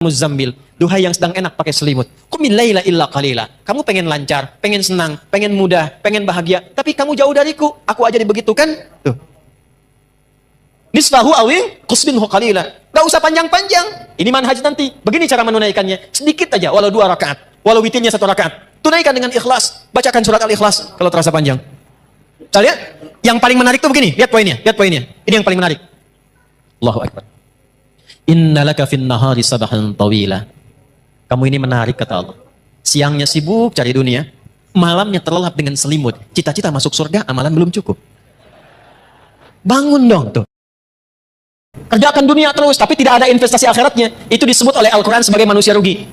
Muzammil, duhai yang sedang enak pakai selimut. Qumil laila illa qalila. Kamu pengen lancar, pengen senang, pengen mudah, pengen bahagia, tapi kamu jauh dariku. Aku aja dibegitukan. Tuh. Nisfahu awin qusminhu qalila. Gak usah panjang-panjang. Ini manhaj nanti. Begini cara menunaikannya. Sedikit aja, walau 2 rakaat, walau witirnya 1 rakaat. Tunaikan dengan ikhlas. Bacakan surat Al-Ikhlas kalau terasa panjang. Kita lihat, yang paling menarik tuh begini. Lihat poinnya, lihat poinnya. Ini yang paling menarik. Allahu Akbar. Innalaka fin nahari sabahan tawila. Kamu ini menarik kata Allah. Siangnya sibuk cari dunia, malamnya terlelap dengan selimut. Cita-cita masuk surga, amalan belum cukup. Bangun dong tuh. Kerjakan dunia terus, tapi tidak ada investasi akhiratnya. Itu disebut oleh Al-Quran sebagai manusia rugi.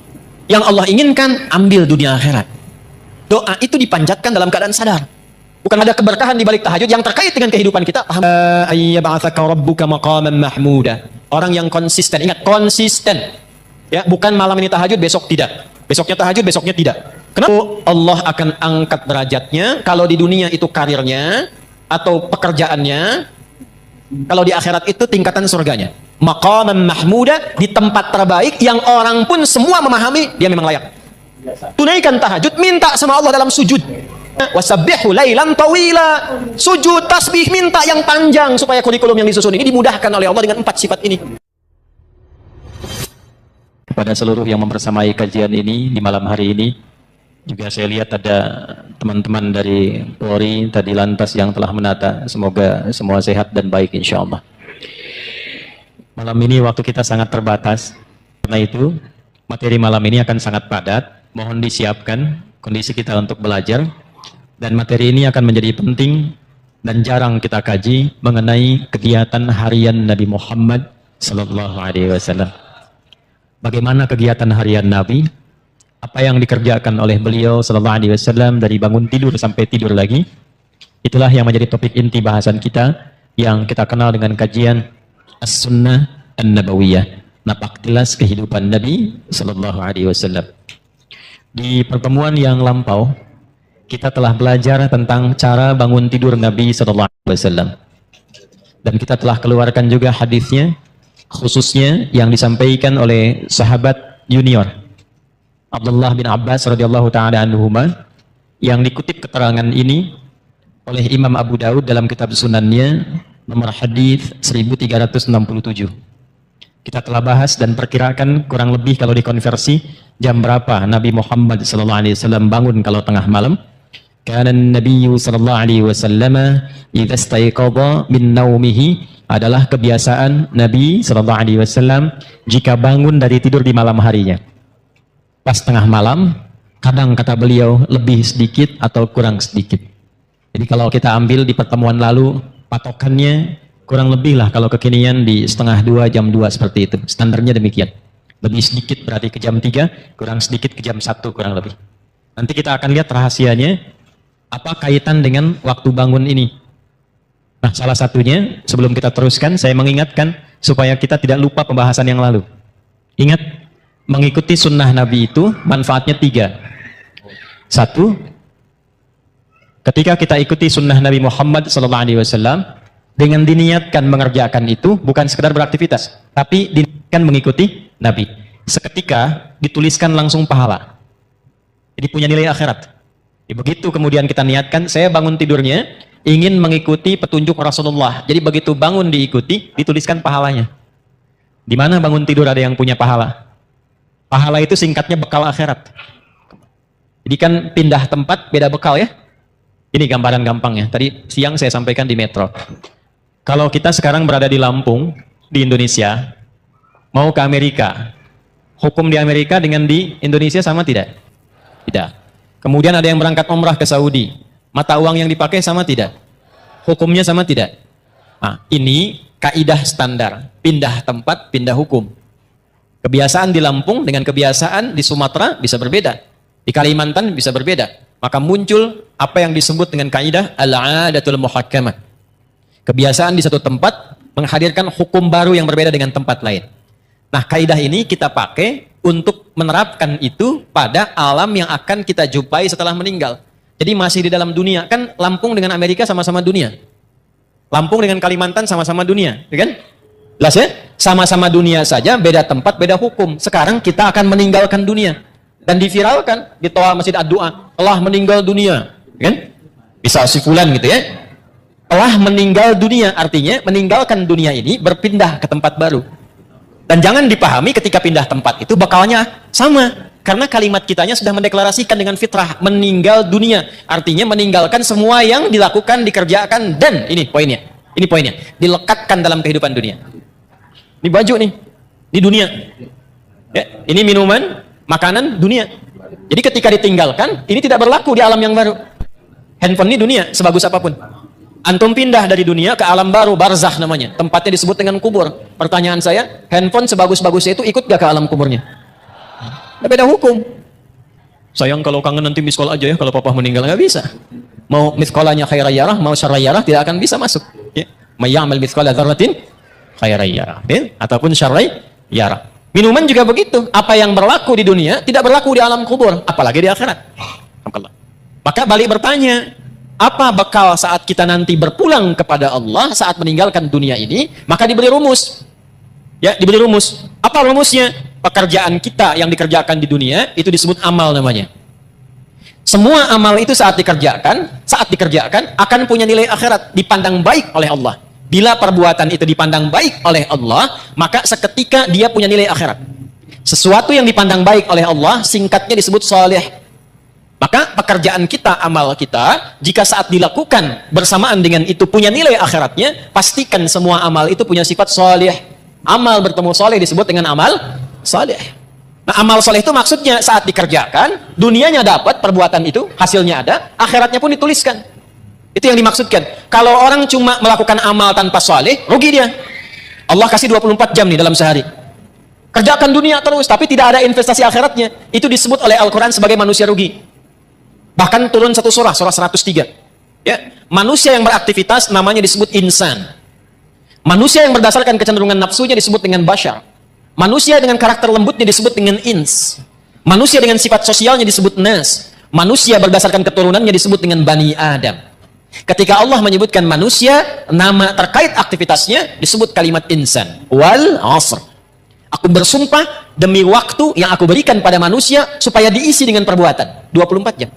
Yang Allah inginkan, ambil dunia akhirat. Doa itu dipanjatkan dalam keadaan sadar. Bukan ada keberkahan di balik tahajud yang terkait dengan kehidupan kita. Ayyab'atsaka rabbuka maqaman mahmuda. Orang yang konsisten, ingat konsisten. Ya, bukan malam ini tahajud, besok tidak. Besoknya tahajud, besoknya tidak. Kenapa? Allah akan angkat derajatnya kalau di dunia itu karirnya atau pekerjaannya, kalau di akhirat itu tingkatan surganya. Maqaman mahmuda, di tempat terbaik yang orang pun semua memahami dia memang layak. Tunaikan tahajud, minta sama Allah dalam sujud. Wasabbihu lailan tawila. Sujud tasbih, minta yang panjang supaya kurikulum yang disusun ini dimudahkan oleh Allah dengan 4 sifat ini. Kepada seluruh yang membersamai kajian ini di malam hari ini, juga saya lihat ada teman-teman dari Polri tadi lantas yang telah menata. Semoga semua sehat dan baik insyaallah. Malam ini waktu kita sangat terbatas, karena itu materi malam ini akan sangat padat. Mohon disiapkan kondisi kita untuk belajar. Dan materi ini akan menjadi penting dan jarang kita kaji mengenai kegiatan harian Nabi Muhammad sallallahu alaihi wasallam. Bagaimana kegiatan harian Nabi? Apa yang dikerjakan oleh beliau sallallahu alaihi wasallam dari bangun tidur sampai tidur lagi? Itulah yang menjadi topik inti bahasan kita yang kita kenal dengan kajian As-Sunnah An-Nabawiyah. Napak tilas kehidupan Nabi sallallahu alaihi wasallam. Di pertemuan yang lampau kita telah belajar tentang cara bangun tidur Nabi SAW. Dan kita telah keluarkan juga hadisnya, khususnya yang disampaikan oleh sahabat junior Abdullah bin Abbas radhiyallahu ta'ala anhuma, yang dikutip keterangan ini oleh Imam Abu Daud dalam kitab sunannya nomor hadis 1367. Kita telah bahas dan perkirakan kurang lebih kalau dikonversi jam berapa Nabi Muhammad SAW bangun kalau tengah malam. Karena Nabi sallallahu alaihi wasallam idza istayqadha min naumihi, adalah kebiasaan Nabi sallallahu alaihi wasallam jika bangun dari tidur di malam harinya. Pas tengah malam, kadang kata beliau lebih sedikit atau kurang sedikit. Jadi kalau kita ambil di pertemuan lalu patokannya kurang lebih lah kalau kekinian di 1:30 jam 2 seperti itu. Standarnya demikian. Lebih sedikit berarti ke jam 3, kurang sedikit ke jam 1 kurang lebih. Nanti kita akan lihat rahasianya. Apa kaitan dengan waktu bangun ini? Nah, salah satunya sebelum kita teruskan, saya mengingatkan supaya kita tidak lupa pembahasan yang lalu. Ingat, mengikuti sunnah Nabi itu manfaatnya 3. 1, ketika kita ikuti sunnah Nabi Muhammad SAW dengan diniatkan mengerjakan itu bukan sekedar beraktivitas, tapi diniatkan mengikuti Nabi. Seketika dituliskan langsung pahala. Jadi punya nilai akhirat. Begitu kemudian kita niatkan, saya bangun tidurnya ingin mengikuti petunjuk Rasulullah. Jadi begitu bangun diikuti, dituliskan pahalanya. Di mana bangun tidur ada yang punya pahala? Pahala itu singkatnya bekal akhirat. Jadi kan pindah tempat beda bekal ya. Ini gambaran gampangnya. Tadi siang saya sampaikan di Metro. Kalau kita sekarang berada di Lampung, di Indonesia, mau ke Amerika, hukum di Amerika dengan di Indonesia sama tidak? Tidak. Kemudian ada yang berangkat umrah ke Saudi. Mata uang yang dipakai sama tidak? Hukumnya sama tidak? Nah, ini kaidah standar. Pindah tempat, pindah hukum. Kebiasaan di Lampung dengan kebiasaan di Sumatera bisa berbeda. Di Kalimantan bisa berbeda. Maka muncul apa yang disebut dengan kaidah al-'adatul muhakkamah. Kebiasaan di satu tempat menghadirkan hukum baru yang berbeda dengan tempat lain. Nah, kaidah ini kita pakai untuk menerapkan itu pada alam yang akan kita jumpai setelah meninggal. Jadi masih di dalam dunia. Kan Lampung dengan Amerika sama-sama dunia. Lampung dengan Kalimantan sama-sama dunia, ya kan? Jelas ya? Sama-sama dunia saja, beda tempat, beda hukum. Sekarang kita akan meninggalkan dunia. Dan diviralkan di toa Masjid Ad-Du'a, telah meninggal dunia. Kan? Bisa si fulan gitu ya. Telah meninggal dunia, artinya meninggalkan dunia ini, berpindah ke tempat baru. Dan jangan dipahami ketika pindah tempat itu bakalnya sama. Karena kalimat kitanya sudah mendeklarasikan dengan fitrah, meninggal dunia. Artinya meninggalkan semua yang dilakukan, dikerjakan, dan ini poinnya, dilekatkan dalam kehidupan dunia. Ini baju nih, di dunia. Ya, ini minuman, makanan, dunia. Jadi ketika ditinggalkan, ini tidak berlaku di alam yang baru. Handphone ini dunia, sebagus apapun. Antum pindah dari dunia ke alam baru, barzakh namanya. Tempatnya disebut dengan kubur. Pertanyaan saya, handphone sebagus-bagusnya itu ikut gak ke alam kuburnya? Beda hukum. Sayang kalau kangen nanti miskol aja ya, kalau papa meninggal nggak bisa. Mau miskolanya khairayarah, mau syarayarah tidak akan bisa masuk. Ya. Mayyamal miskola dzarratin khairayarah, ya? Ataupun syarayarah. Minuman juga begitu. Apa yang berlaku di dunia tidak berlaku di alam kubur, apalagi di akhirat. Maka balik bertanya, apa bekal saat kita nanti berpulang kepada Allah saat meninggalkan dunia ini? Maka diberi rumus. Ya, diberi rumus. Apa rumusnya? Pekerjaan kita yang dikerjakan di dunia itu disebut amal namanya. Semua amal itu saat dikerjakan akan punya nilai akhirat, dipandang baik oleh Allah. Bila perbuatan itu dipandang baik oleh Allah, maka seketika dia punya nilai akhirat. Sesuatu yang dipandang baik oleh Allah, singkatnya disebut saleh. Maka pekerjaan kita, amal kita, jika saat dilakukan bersamaan dengan itu punya nilai akhiratnya, pastikan semua amal itu punya sifat saleh. Amal bertemu saleh disebut dengan amal saleh. Nah, amal saleh itu maksudnya saat dikerjakan, dunianya dapat perbuatan itu, hasilnya ada, akhiratnya pun dituliskan. Itu yang dimaksudkan. Kalau orang cuma melakukan amal tanpa saleh, rugi dia. Allah kasih 24 jam nih dalam sehari. Kerjakan dunia terus, tapi tidak ada investasi akhiratnya. Itu disebut oleh Al-Quran sebagai manusia rugi. Bahkan turun satu surah 103. Ya, manusia yang beraktivitas namanya disebut insan. Manusia yang berdasarkan kecenderungan nafsunya disebut dengan bashar. Manusia dengan karakter lembutnya disebut dengan ins. Manusia dengan sifat sosialnya disebut nas. Manusia berdasarkan keturunannya disebut dengan Bani Adam. Ketika Allah menyebutkan manusia, nama terkait aktivitasnya disebut kalimat insan. Wal asr. Aku bersumpah demi waktu yang aku berikan pada manusia supaya diisi dengan perbuatan. 24 jam.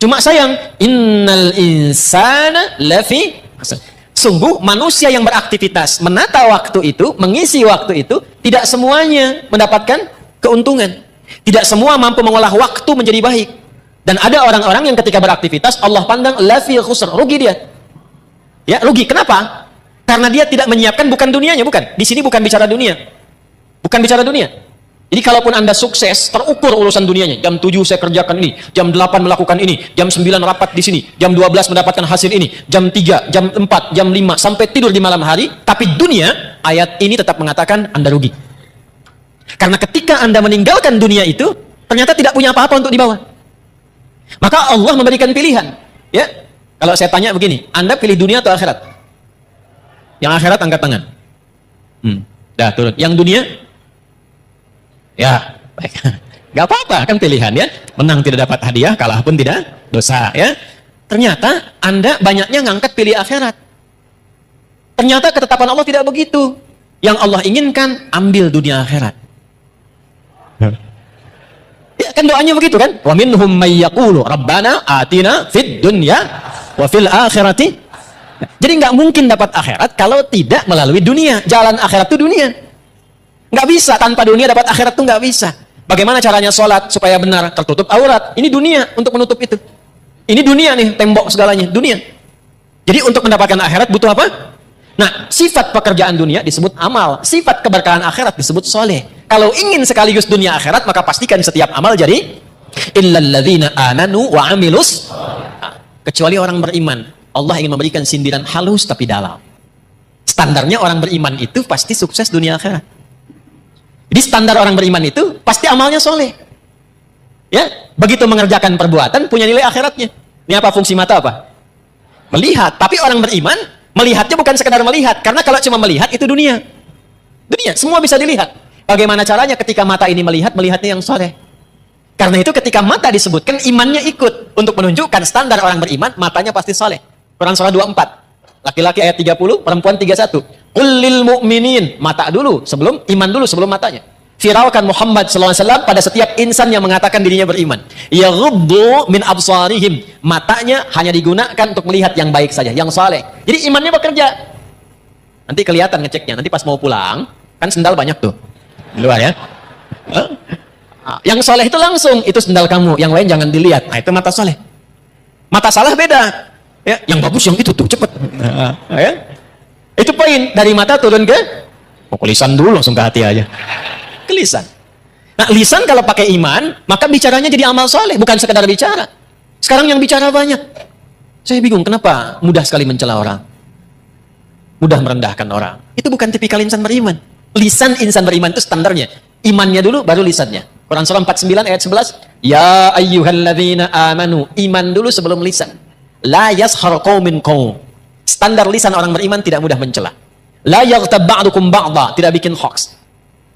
Cuma sayang, innal insana lafi sungguh manusia yang beraktivitas menata waktu itu, mengisi waktu itu, tidak semuanya mendapatkan keuntungan. Tidak semua mampu mengolah waktu menjadi baik. Dan ada orang-orang yang ketika beraktivitas Allah pandang lafi khusr, rugi dia. Ya, rugi. Kenapa? Karena dia tidak menyiapkan bukan dunianya, bukan. Di sini bukan bicara dunia. Bukan bicara dunia. Jadi kalaupun Anda sukses, terukur urusan dunianya. Jam 7 saya kerjakan ini, jam 8 melakukan ini, jam 9 rapat di sini, jam 12 mendapatkan hasil ini, jam 3, jam 4, jam 5, sampai tidur di malam hari. Tapi dunia, ayat ini tetap mengatakan Anda rugi. Karena ketika Anda meninggalkan dunia itu, ternyata tidak punya apa-apa untuk dibawa. Maka Allah memberikan pilihan. Ya, kalau saya tanya begini, Anda pilih dunia atau akhirat? Yang akhirat angkat tangan. Dah turun. Yang dunia? Ya, baik. Gak apa-apa, kan pilihan ya. Menang tidak dapat hadiah, kalah pun tidak dosa ya. Ternyata Anda banyaknya ngangkat pilih akhirat. Ternyata ketetapan Allah tidak begitu. Yang Allah inginkan, ambil dunia akhirat. Ya kan doanya begitu kan? Wa minhum may yaqulu rabbana atina fid dunya wa fil akhirati. Jadi nggak mungkin dapat akhirat kalau tidak melalui dunia. Jalan akhirat itu dunia. Nggak bisa, tanpa dunia dapat akhirat tuh nggak bisa. Bagaimana caranya sholat supaya benar? Tertutup aurat. Ini dunia untuk menutup itu. Ini dunia nih, tembok segalanya, dunia. Jadi untuk mendapatkan akhirat butuh apa? Nah, sifat pekerjaan dunia disebut amal. Sifat keberkahan akhirat disebut soleh. Kalau ingin sekaligus dunia akhirat, maka pastikan setiap amal jadi illalladzina amanu wa amilus. Kecuali orang beriman. Allah ingin memberikan sindiran halus tapi dalam. Standarnya orang beriman itu pasti sukses dunia akhirat. Jadi standar orang beriman itu pasti amalnya soleh. Ya, begitu mengerjakan perbuatan punya nilai akhiratnya. Ini apa fungsi mata apa? Melihat. Tapi orang beriman melihatnya bukan sekedar melihat, karena kalau cuma melihat itu dunia. Dunia, semua bisa dilihat. Bagaimana caranya ketika mata ini melihat, melihatnya yang soleh? Karena itu ketika mata disebutkan imannya ikut untuk menunjukkan standar orang beriman, matanya pasti soleh. Quran surah 24. Laki-laki ayat 30, perempuan 31. Qul lil mu'minin, mata dulu sebelum iman dulu sebelum matanya. Viralkan Muhammad SAW pada setiap insan yang mengatakan dirinya beriman. Yaghuddu min absarihim, matanya hanya digunakan untuk melihat yang baik saja, yang saleh. Jadi imannya bekerja. Nanti kelihatan ngeceknya. Nanti pas mau pulang, kan sendal banyak tuh di luar ya. Yang saleh itu langsung, itu sendal kamu, yang lain jangan dilihat. Nah, itu mata saleh. Mata salah beda. Ya, yang bagus yang itu tuh, cepet. Ya. Itu poin, dari mata turun ke lisan dulu, langsung ke hati aja. Ke lisan. Nah, lisan kalau pakai iman, maka bicaranya jadi amal soleh, bukan sekedar bicara. Sekarang yang bicara banyak. Saya bingung, kenapa mudah sekali mencela orang? Mudah merendahkan orang. Itu bukan tipikal insan beriman. Lisan insan beriman itu standarnya. Imannya dulu, baru lisannya. Quran surah 49 ayat 11. Ya ayyuhalladzina amanu. Iman dulu sebelum lisan. La yaskhar qaumin qaum. Standar lisan orang beriman tidak mudah mencela. La yaghtab ba'dukum ba'dha, tidak bikin hoax.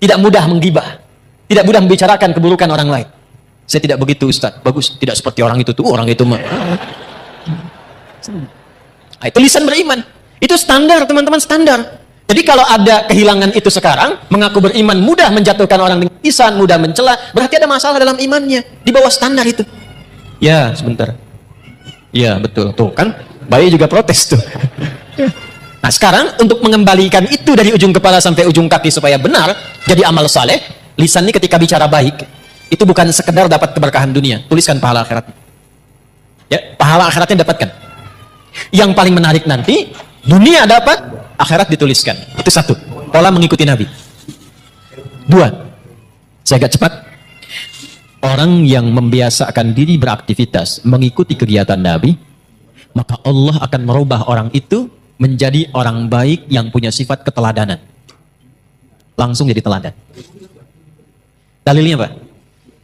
Tidak mudah menggibah. Tidak mudah membicarakan keburukan orang lain. Saya tidak begitu, Ustaz. Bagus, tidak seperti orang itu tuh, orang itu mah. Nah, itu lisan beriman. Itu standar, teman-teman, standar. Jadi kalau ada kehilangan itu sekarang, mengaku beriman mudah menjatuhkan orang dengan lisan, mudah mencela, berarti ada masalah dalam imannya. Di bawah standar itu. Ya, sebentar. Ya, betul. Tuh kan, bayi juga protes tuh. Nah, sekarang untuk mengembalikan itu dari ujung kepala sampai ujung kaki supaya benar jadi amal saleh, lisan ini ketika bicara baik, itu bukan sekedar dapat keberkahan dunia, tuliskan pahala akhirat. Ya, pahala akhiratnya dapatkan. Yang paling menarik nanti, dunia dapat, akhirat dituliskan. Itu satu, pola mengikuti Nabi. Dua, saya agak cepat. Orang yang membiasakan diri beraktivitas, mengikuti kegiatan Nabi, maka Allah akan merubah orang itu menjadi orang baik yang punya sifat keteladanan. Langsung jadi teladan. Dalilnya apa?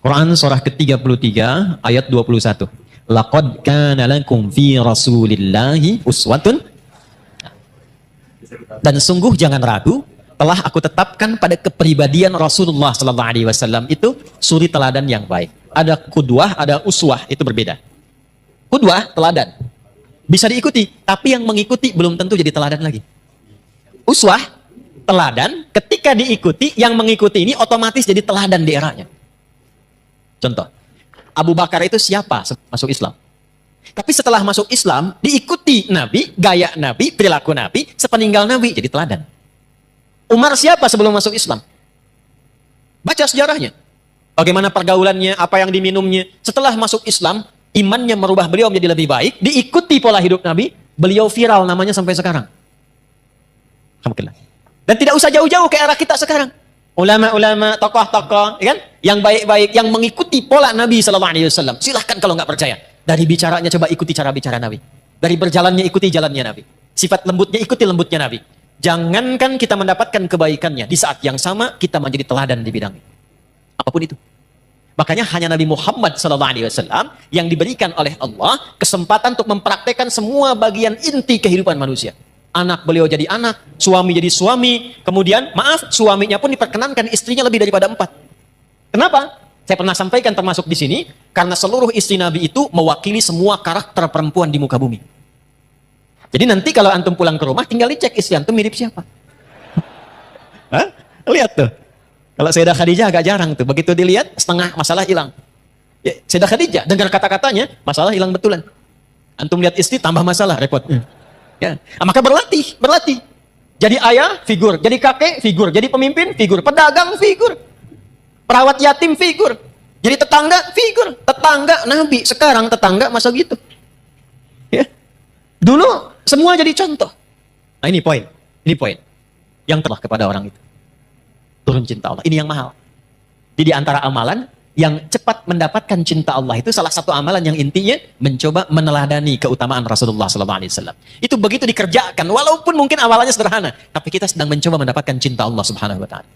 Quran surah ke-33 ayat 21. Laqad kana lakum fi rasulillahi uswatun. Dan sungguh jangan ragu, telah aku tetapkan pada kepribadian Rasulullah sallallahu alaihi wasallam itu suri teladan yang baik. Ada qudwah, ada uswah, itu berbeda. Qudwah teladan. Bisa diikuti, tapi yang mengikuti belum tentu jadi teladan lagi. Uswah, teladan, ketika diikuti, yang mengikuti ini otomatis jadi teladan di eranya. Contoh, Abu Bakar itu siapa masuk Islam? Tapi setelah masuk Islam, diikuti Nabi, gaya Nabi, perilaku Nabi, sepeninggal Nabi, jadi teladan. Umar siapa sebelum masuk Islam? Baca sejarahnya. Bagaimana pergaulannya, apa yang diminumnya. Setelah masuk Islam, imannya merubah beliau menjadi lebih baik, diikuti pola hidup Nabi, beliau viral namanya sampai sekarang. Alhamdulillah. Dan tidak usah jauh-jauh ke era kita sekarang. Ulama-ulama, tokoh-tokoh, kan? Yang baik-baik, yang mengikuti pola Nabi SAW. Silahkan kalau nggak percaya. Dari bicaranya coba ikuti cara bicara Nabi. Dari berjalannya ikuti jalannya Nabi. Sifat lembutnya ikuti lembutnya Nabi. Jangankan kita mendapatkan kebaikannya, di saat yang sama kita menjadi teladan di bidang apapun itu. Makanya hanya Nabi Muhammad SAW yang diberikan oleh Allah kesempatan untuk mempraktekkan semua bagian inti kehidupan manusia. Anak beliau jadi anak, suami jadi suami, kemudian maaf, suaminya pun diperkenankan istrinya lebih daripada 4. Kenapa? Saya pernah sampaikan termasuk di sini, karena seluruh istri Nabi itu mewakili semua karakter perempuan di muka bumi. Jadi nanti kalau antum pulang ke rumah, tinggal dicek istri antum mirip siapa. Hah? Lihat tuh. Kalau Sayyidah Khadijah agak jarang tuh. Begitu dilihat, setengah masalah hilang. Ya, Sayyidah Khadijah, dengar kata-katanya, masalah hilang betulan. Antum lihat istri, tambah masalah, repot. Ya. Maka berlatih. Jadi ayah, figur. Jadi kakek, figur. Jadi pemimpin, figur. Pedagang, figur. Perawat yatim, figur. Jadi tetangga, figur. Tetangga Nabi. Sekarang tetangga masa gitu. Ya. Dulu semua jadi contoh. Nah ini poin. Yang telah kepada orang itu. Turun cinta Allah. Ini yang mahal. Jadi antara amalan yang cepat mendapatkan cinta Allah itu salah satu amalan yang intinya mencoba meneladani keutamaan Rasulullah SAW. Itu begitu dikerjakan, walaupun mungkin awalannya sederhana, tapi kita sedang mencoba mendapatkan cinta Allah Subhanahu Wa Taala.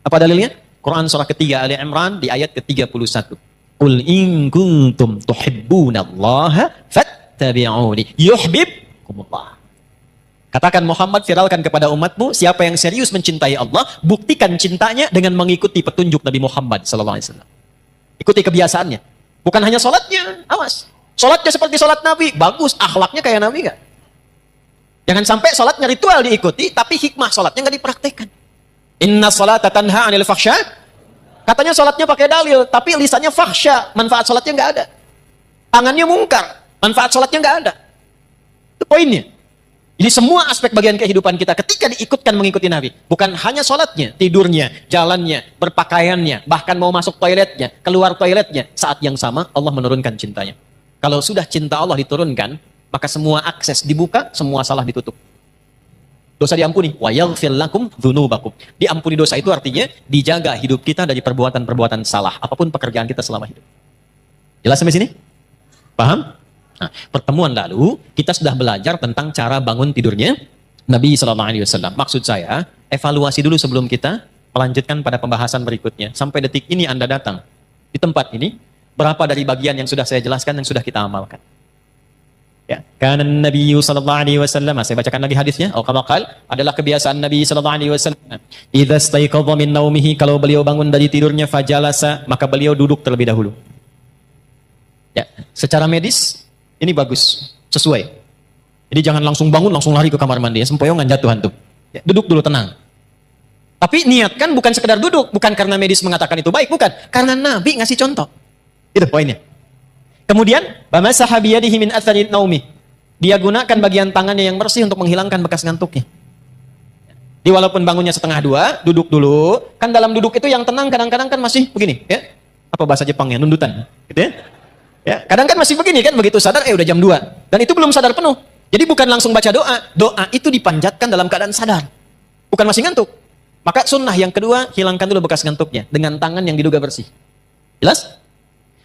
Apa dalilnya? Quran surah ketiga Ali Imran di ayat ke-31. Qul in kuntum tuhibbunallaha fattabi'uni yuhibbukumullah. Katakan Muhammad, viralkan kepada umatmu, siapa yang serius mencintai Allah, buktikan cintanya dengan mengikuti petunjuk Nabi Muhammad SAW. Ikuti kebiasaannya. Bukan hanya sholatnya, awas. Sholatnya seperti sholat Nabi, bagus. Akhlaknya kayak Nabi nggak? Jangan sampai sholatnya ritual diikuti, tapi hikmah sholatnya nggak dipraktekkan. Inna sholata tanha anil fakhsya. Katanya sholatnya pakai dalil, tapi lisannya fakhsya, manfaat sholatnya nggak ada. Tangannya mungkar, manfaat sholatnya nggak ada. Itu poinnya. Jadi semua aspek bagian kehidupan kita ketika diikutkan mengikuti Nabi, bukan hanya sholatnya, tidurnya, jalannya, berpakaiannya, bahkan mau masuk toiletnya, keluar toiletnya, saat yang sama Allah menurunkan cintanya. Kalau sudah cinta Allah diturunkan, maka semua akses dibuka, semua salah ditutup. Dosa diampuni. Wa yaghfir lakum dzunubakum. Diampuni dosa itu artinya dijaga hidup kita dari perbuatan-perbuatan salah, apapun pekerjaan kita selama hidup. Jelas sampai sini? Paham? Nah, pertemuan lalu kita sudah belajar tentang cara bangun tidurnya Nabi SAW. Maksud saya, evaluasi dulu sebelum kita melanjutkan pada pembahasan berikutnya. Sampai detik ini Anda datang di tempat ini, berapa dari bagian yang sudah saya jelaskan yang sudah kita amalkan? Ya, karena Nabi SAW, saya bacakan lagi hadisnya. Adalah kebiasaan Nabi SAW. Idza staiqadha min naumihi, kalau beliau bangun dari tidurnya, fajalasa, maka beliau duduk terlebih dahulu. Ya, secara medis ini bagus, sesuai. Jadi jangan langsung bangun, langsung lari ke kamar mandi, sempoyongan jatuh antum. Ya, duduk dulu tenang. Tapi niatkan bukan sekedar duduk, bukan karena medis mengatakan itu baik, bukan. Karena Nabi ngasih contoh. Itu poinnya. Kemudian, bamasaha biyadihi min athari naumi. Dia gunakan bagian tangannya yang bersih untuk menghilangkan bekas ngantuknya. Jadi walaupun bangunnya setengah dua, duduk dulu. Kan dalam duduk itu yang tenang kadang-kadang kan masih begini, ya. Apa bahasa Jepangnya? Nundutan, gitu ya. Ya, kadang kan masih begini kan, begitu sadar udah jam 2. Dan itu belum sadar penuh. Jadi bukan langsung baca doa. Doa itu dipanjatkan dalam keadaan sadar. Bukan masih ngantuk. Maka sunnah yang kedua, hilangkan dulu bekas ngantuknya dengan tangan yang diduga bersih. Jelas?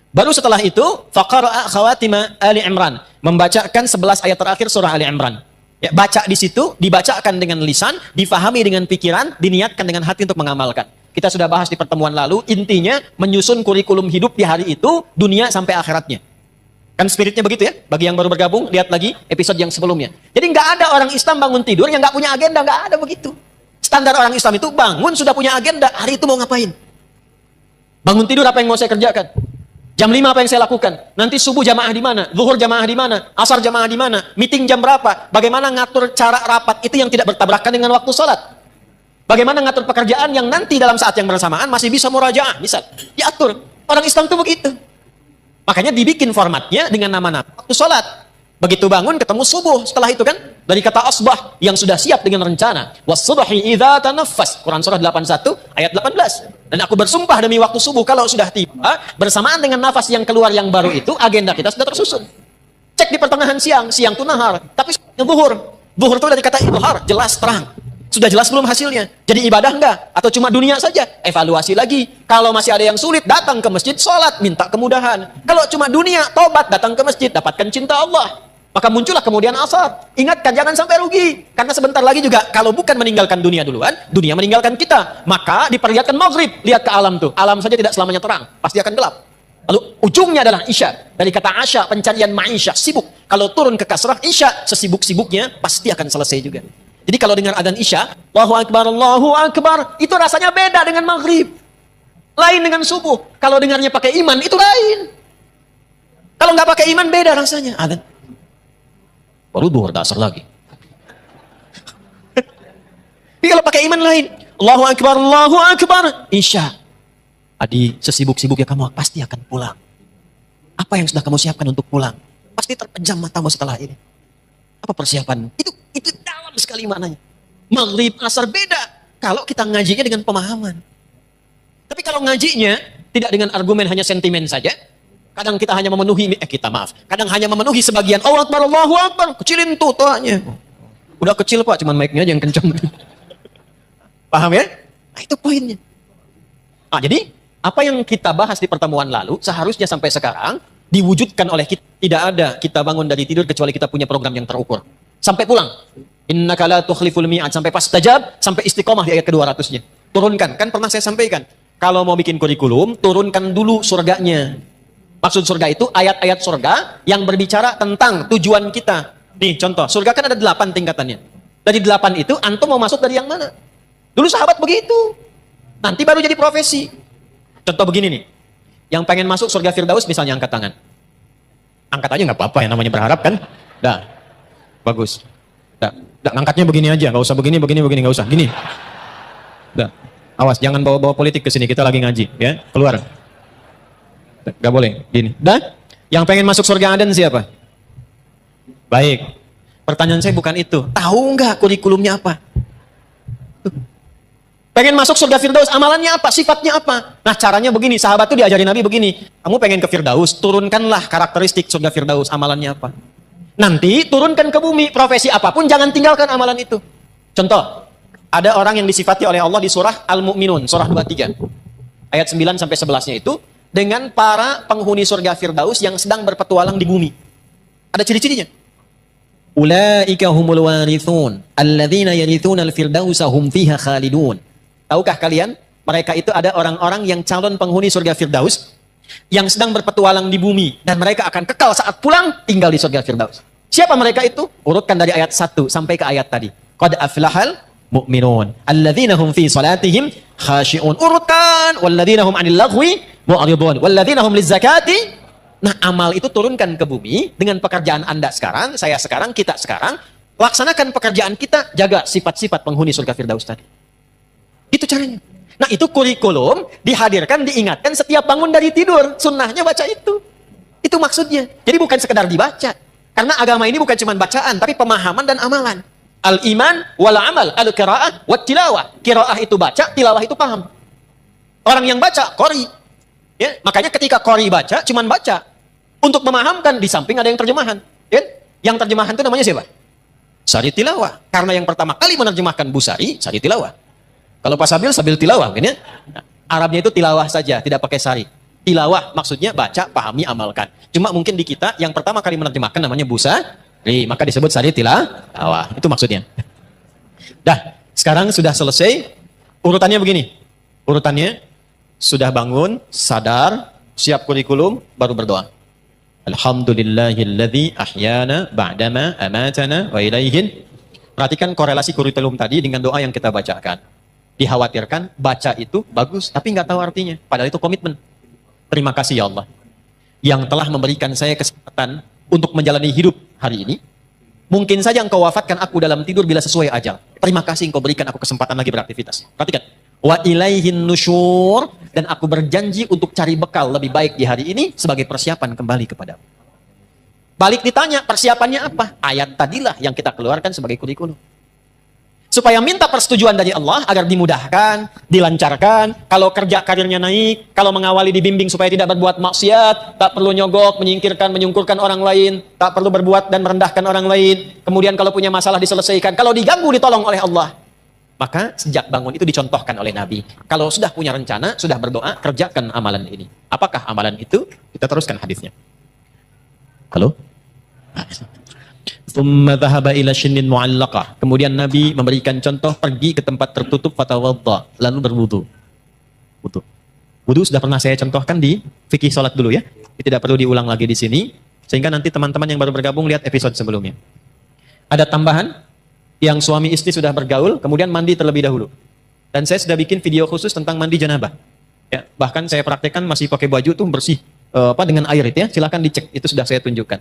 Baru setelah itu, faqara'a khawatima Ali Imran, membacakan 11 ayat terakhir surah Ali Imran. Ya, baca di situ, dibacakan dengan lisan, difahami dengan pikiran, diniatkan dengan hati untuk mengamalkan. Kita sudah bahas di pertemuan lalu, intinya menyusun kurikulum hidup di hari itu, dunia sampai akhiratnya. Kan spiritnya begitu ya? Bagi yang baru bergabung, lihat lagi episode yang sebelumnya. Jadi nggak ada orang Islam bangun tidur yang nggak punya agenda, nggak ada begitu. Standar orang Islam itu bangun sudah punya agenda, hari itu mau ngapain? Bangun tidur apa yang mau saya kerjakan? Jam 5 apa yang saya lakukan? Nanti subuh jamaah di mana? Zuhur jamaah di mana? Asar jamaah di mana? Meeting jam berapa? Bagaimana ngatur cara rapat itu yang tidak bertabrakan dengan waktu sholat? Bagaimana ngatur pekerjaan yang nanti dalam saat yang bersamaan masih bisa murajaah? Misal, diatur. Orang Islam itu begitu. Makanya dibikin formatnya dengan nama-nama waktu sholat. Begitu bangun ketemu subuh. Setelah itu kan dari kata asbah yang sudah siap dengan rencana. Was-subhi idza tanaffas. Quran surah 81 ayat 18. Dan aku bersumpah demi waktu subuh kalau sudah tiba bersamaan dengan nafas yang keluar yang baru itu, agenda kita sudah tersusun. Cek di pertengahan siang, siang itu nahar, tapi zuhur. Zuhur itu dari kata idhar, jelas terang. Sudah jelas belum hasilnya? Jadi ibadah enggak? Atau cuma dunia saja? Evaluasi lagi. Kalau masih ada yang sulit, datang ke masjid, sholat, minta kemudahan. Kalau cuma dunia, tobat, datang ke masjid, dapatkan cinta Allah. Maka muncullah kemudian asar. Ingatkan, jangan sampai rugi. Karena sebentar lagi juga, kalau bukan meninggalkan dunia duluan, dunia meninggalkan kita. Maka diperlihatkan maghrib. Lihat ke alam tuh. Alam saja tidak selamanya terang. Pasti akan gelap. Lalu ujungnya adalah isya. Dari kata asya, pencarian ma'isya, sibuk. Kalau turun ke kasrah, isya, sesibuk-sibuknya, pasti akan selesai juga. Jadi kalau dengar adzan isya, Allahu Akbar, itu rasanya beda dengan maghrib. Lain dengan subuh. Kalau dengarnya pakai iman, itu lain. Kalau nggak pakai iman, beda rasanya. Adzan. Baru duhur dasar lagi. Tapi kalau pakai iman lain. Allahu Akbar, isya. Adi, sesibuk-sibuknya kamu pasti akan pulang. Apa yang sudah kamu siapkan untuk pulang? Pasti terpejam matamu setelah ini. Apa persiapan? Itu dalam sekali maknanya. Maghrib, asar beda. Kalau kita ngajinya dengan pemahaman. Tapi kalau ngajinya tidak dengan argumen hanya sentimen saja. Kadang kita hanya memenuhi, kadang hanya memenuhi sebagian. Allahu Akbar, kecilin tuh toanya. Udah kecil pak, cuman mic-nya aja yang kencang. Paham ya? Nah itu poinnya. Nah jadi, apa yang kita bahas di pertemuan lalu, seharusnya sampai sekarang, diwujudkan oleh kita. Tidak ada kita bangun dari tidur kecuali kita punya program yang terukur. Sampai pulang. Innaka la tukhliful mi'ad. Sampai pas tajab, sampai istiqomah di ayat ke-200-nya. Turunkan. Kan pernah saya sampaikan. Kalau mau bikin kurikulum, turunkan dulu surganya. Maksud surga itu ayat-ayat surga yang berbicara tentang tujuan kita. Nih contoh, surga kan ada 8 tingkatannya. Dari 8 itu, antum mau masuk dari yang mana? Dulu sahabat begitu. Nanti baru jadi profesi. Contoh begini nih. Yang pengen masuk surga Firdaus misalnya angkat tangan. Angkat aja nggak apa-apa, yang namanya berharap kan. Dah. Bagus. Dah. Nah, ngangkatnya begini aja, nggak usah begini, nggak usah. Gini. Udah. Awas, jangan bawa-bawa politik ke sini. Kita lagi ngaji, ya. Keluar. Nggak boleh. Gini. Dan yang pengen masuk surga Aden siapa? Baik. Pertanyaan saya bukan itu. Tahu nggak kurikulumnya apa? Pengen masuk surga Firdaus, amalannya apa? Sifatnya apa? Nah, caranya begini. Sahabat tuh diajari Nabi begini. Kamu pengen ke Firdaus, turunkanlah karakteristik surga Firdaus, amalannya apa? Nanti turunkan ke bumi, profesi apapun, jangan tinggalkan amalan itu. Contoh, ada orang yang disifati oleh Allah di surah Al-Mu'minun, surah 23. Ayat 9 sampai 11-nya itu, dengan para penghuni surga Firdaus yang sedang berpetualang di bumi. Ada ciri-cirinya. Ulaika humul warithun alladzina yarithuna al-firdausa hum fiha khalidun. Tahukah kalian, mereka itu ada orang-orang yang calon penghuni surga Firdaus yang sedang berpetualang di bumi dan mereka akan kekal saat pulang tinggal di surga Firdaus. Siapa mereka itu? Urutkan dari ayat 1 sampai ke ayat tadi. Qad aflahal mu'minun alladzina hum fi salatihim khashi'un. Urutkan walladzina hum 'anil laghwi mu'ridun walladzina hum lizakati. Nah, amal itu turunkan ke bumi dengan pekerjaan Anda sekarang, saya sekarang, kita sekarang. Laksanakan pekerjaan kita, jaga sifat-sifat penghuni surga Firdaus tadi. Itu caranya. Nah, itu kurikulum dihadirkan, diingatkan setiap bangun dari tidur. Sunnahnya baca itu. Itu maksudnya. Jadi bukan sekedar dibaca. Karena agama ini bukan cuma bacaan, tapi pemahaman dan amalan. Al-iman wal amal, al-qira'ah wat tilawah. Qira'ah itu baca, tilawah itu paham. Orang yang baca, qori. Ya, makanya ketika qori baca, cuman baca. Untuk memahamkan, di samping ada yang terjemahan. Ya? Yang terjemahan itu namanya siapa? Sari tilawah. Karena yang pertama kali menerjemahkan Busari, Sari tilawah. Kalau Pak Sabil, Sabil tilawah. Kan, ya? Nah, Arabnya itu tilawah saja, tidak pakai sari. Tilawah maksudnya baca, pahami, amalkan. Cuma mungkin di kita, yang pertama kali menerjemahkan namanya Busari, maka disebut Sari tilawah. Itu maksudnya. Dah, sekarang sudah selesai. Urutannya begini. Urutannya, sudah bangun, sadar, siap kurikulum, baru berdoa. Alhamdulillahilladzi ahyana ba'dama amatana wa ilaihin. Perhatikan korelasi kurikulum tadi dengan doa yang kita bacakan. Dikhawatirkan baca itu bagus, tapi nggak tahu artinya. Padahal itu komitmen. Terima kasih ya Allah, yang telah memberikan saya kesempatan untuk menjalani hidup hari ini. Mungkin saja engkau wafatkan aku dalam tidur bila sesuai ajal. Terima kasih engkau berikan aku kesempatan lagi beraktivitas. Perhatikan. Wa ilaihin nusyur, dan aku berjanji untuk cari bekal lebih baik di hari ini sebagai persiapan kembali kepadamu. Balik ditanya, persiapannya apa? Ayat tadilah yang kita keluarkan sebagai kurikulum. Supaya minta persetujuan dari Allah agar dimudahkan, dilancarkan, kalau kerja karirnya naik, kalau mengawali dibimbing supaya tidak berbuat maksiat, tak perlu nyogok, menyingkirkan, menyungkurkan orang lain, tak perlu berbuat dan merendahkan orang lain. Kemudian kalau punya masalah diselesaikan, kalau diganggu ditolong oleh Allah. Maka sejak bangun itu dicontohkan oleh Nabi. Kalau sudah punya rencana, sudah berdoa, kerjakan amalan ini. Apakah amalan itu? Kita teruskan hadisnya. Halo? Thumma dhahaba ila shinnin mu'allaqah. Kemudian Nabi memberikan contoh, pergi ke tempat tertutup, fatawadda, lalu berwudu. Wudu sudah pernah saya contohkan di fikih salat dulu ya. Tidak perlu diulang lagi di sini, sehingga nanti teman-teman yang baru bergabung lihat episode sebelumnya. Ada tambahan? Yang suami istri sudah bergaul, kemudian mandi terlebih dahulu. Dan saya sudah bikin video khusus tentang mandi janabah. Ya, bahkan saya praktekkan masih pakai baju tuh bersih dengan air itu ya. Silahkan dicek, itu sudah saya tunjukkan.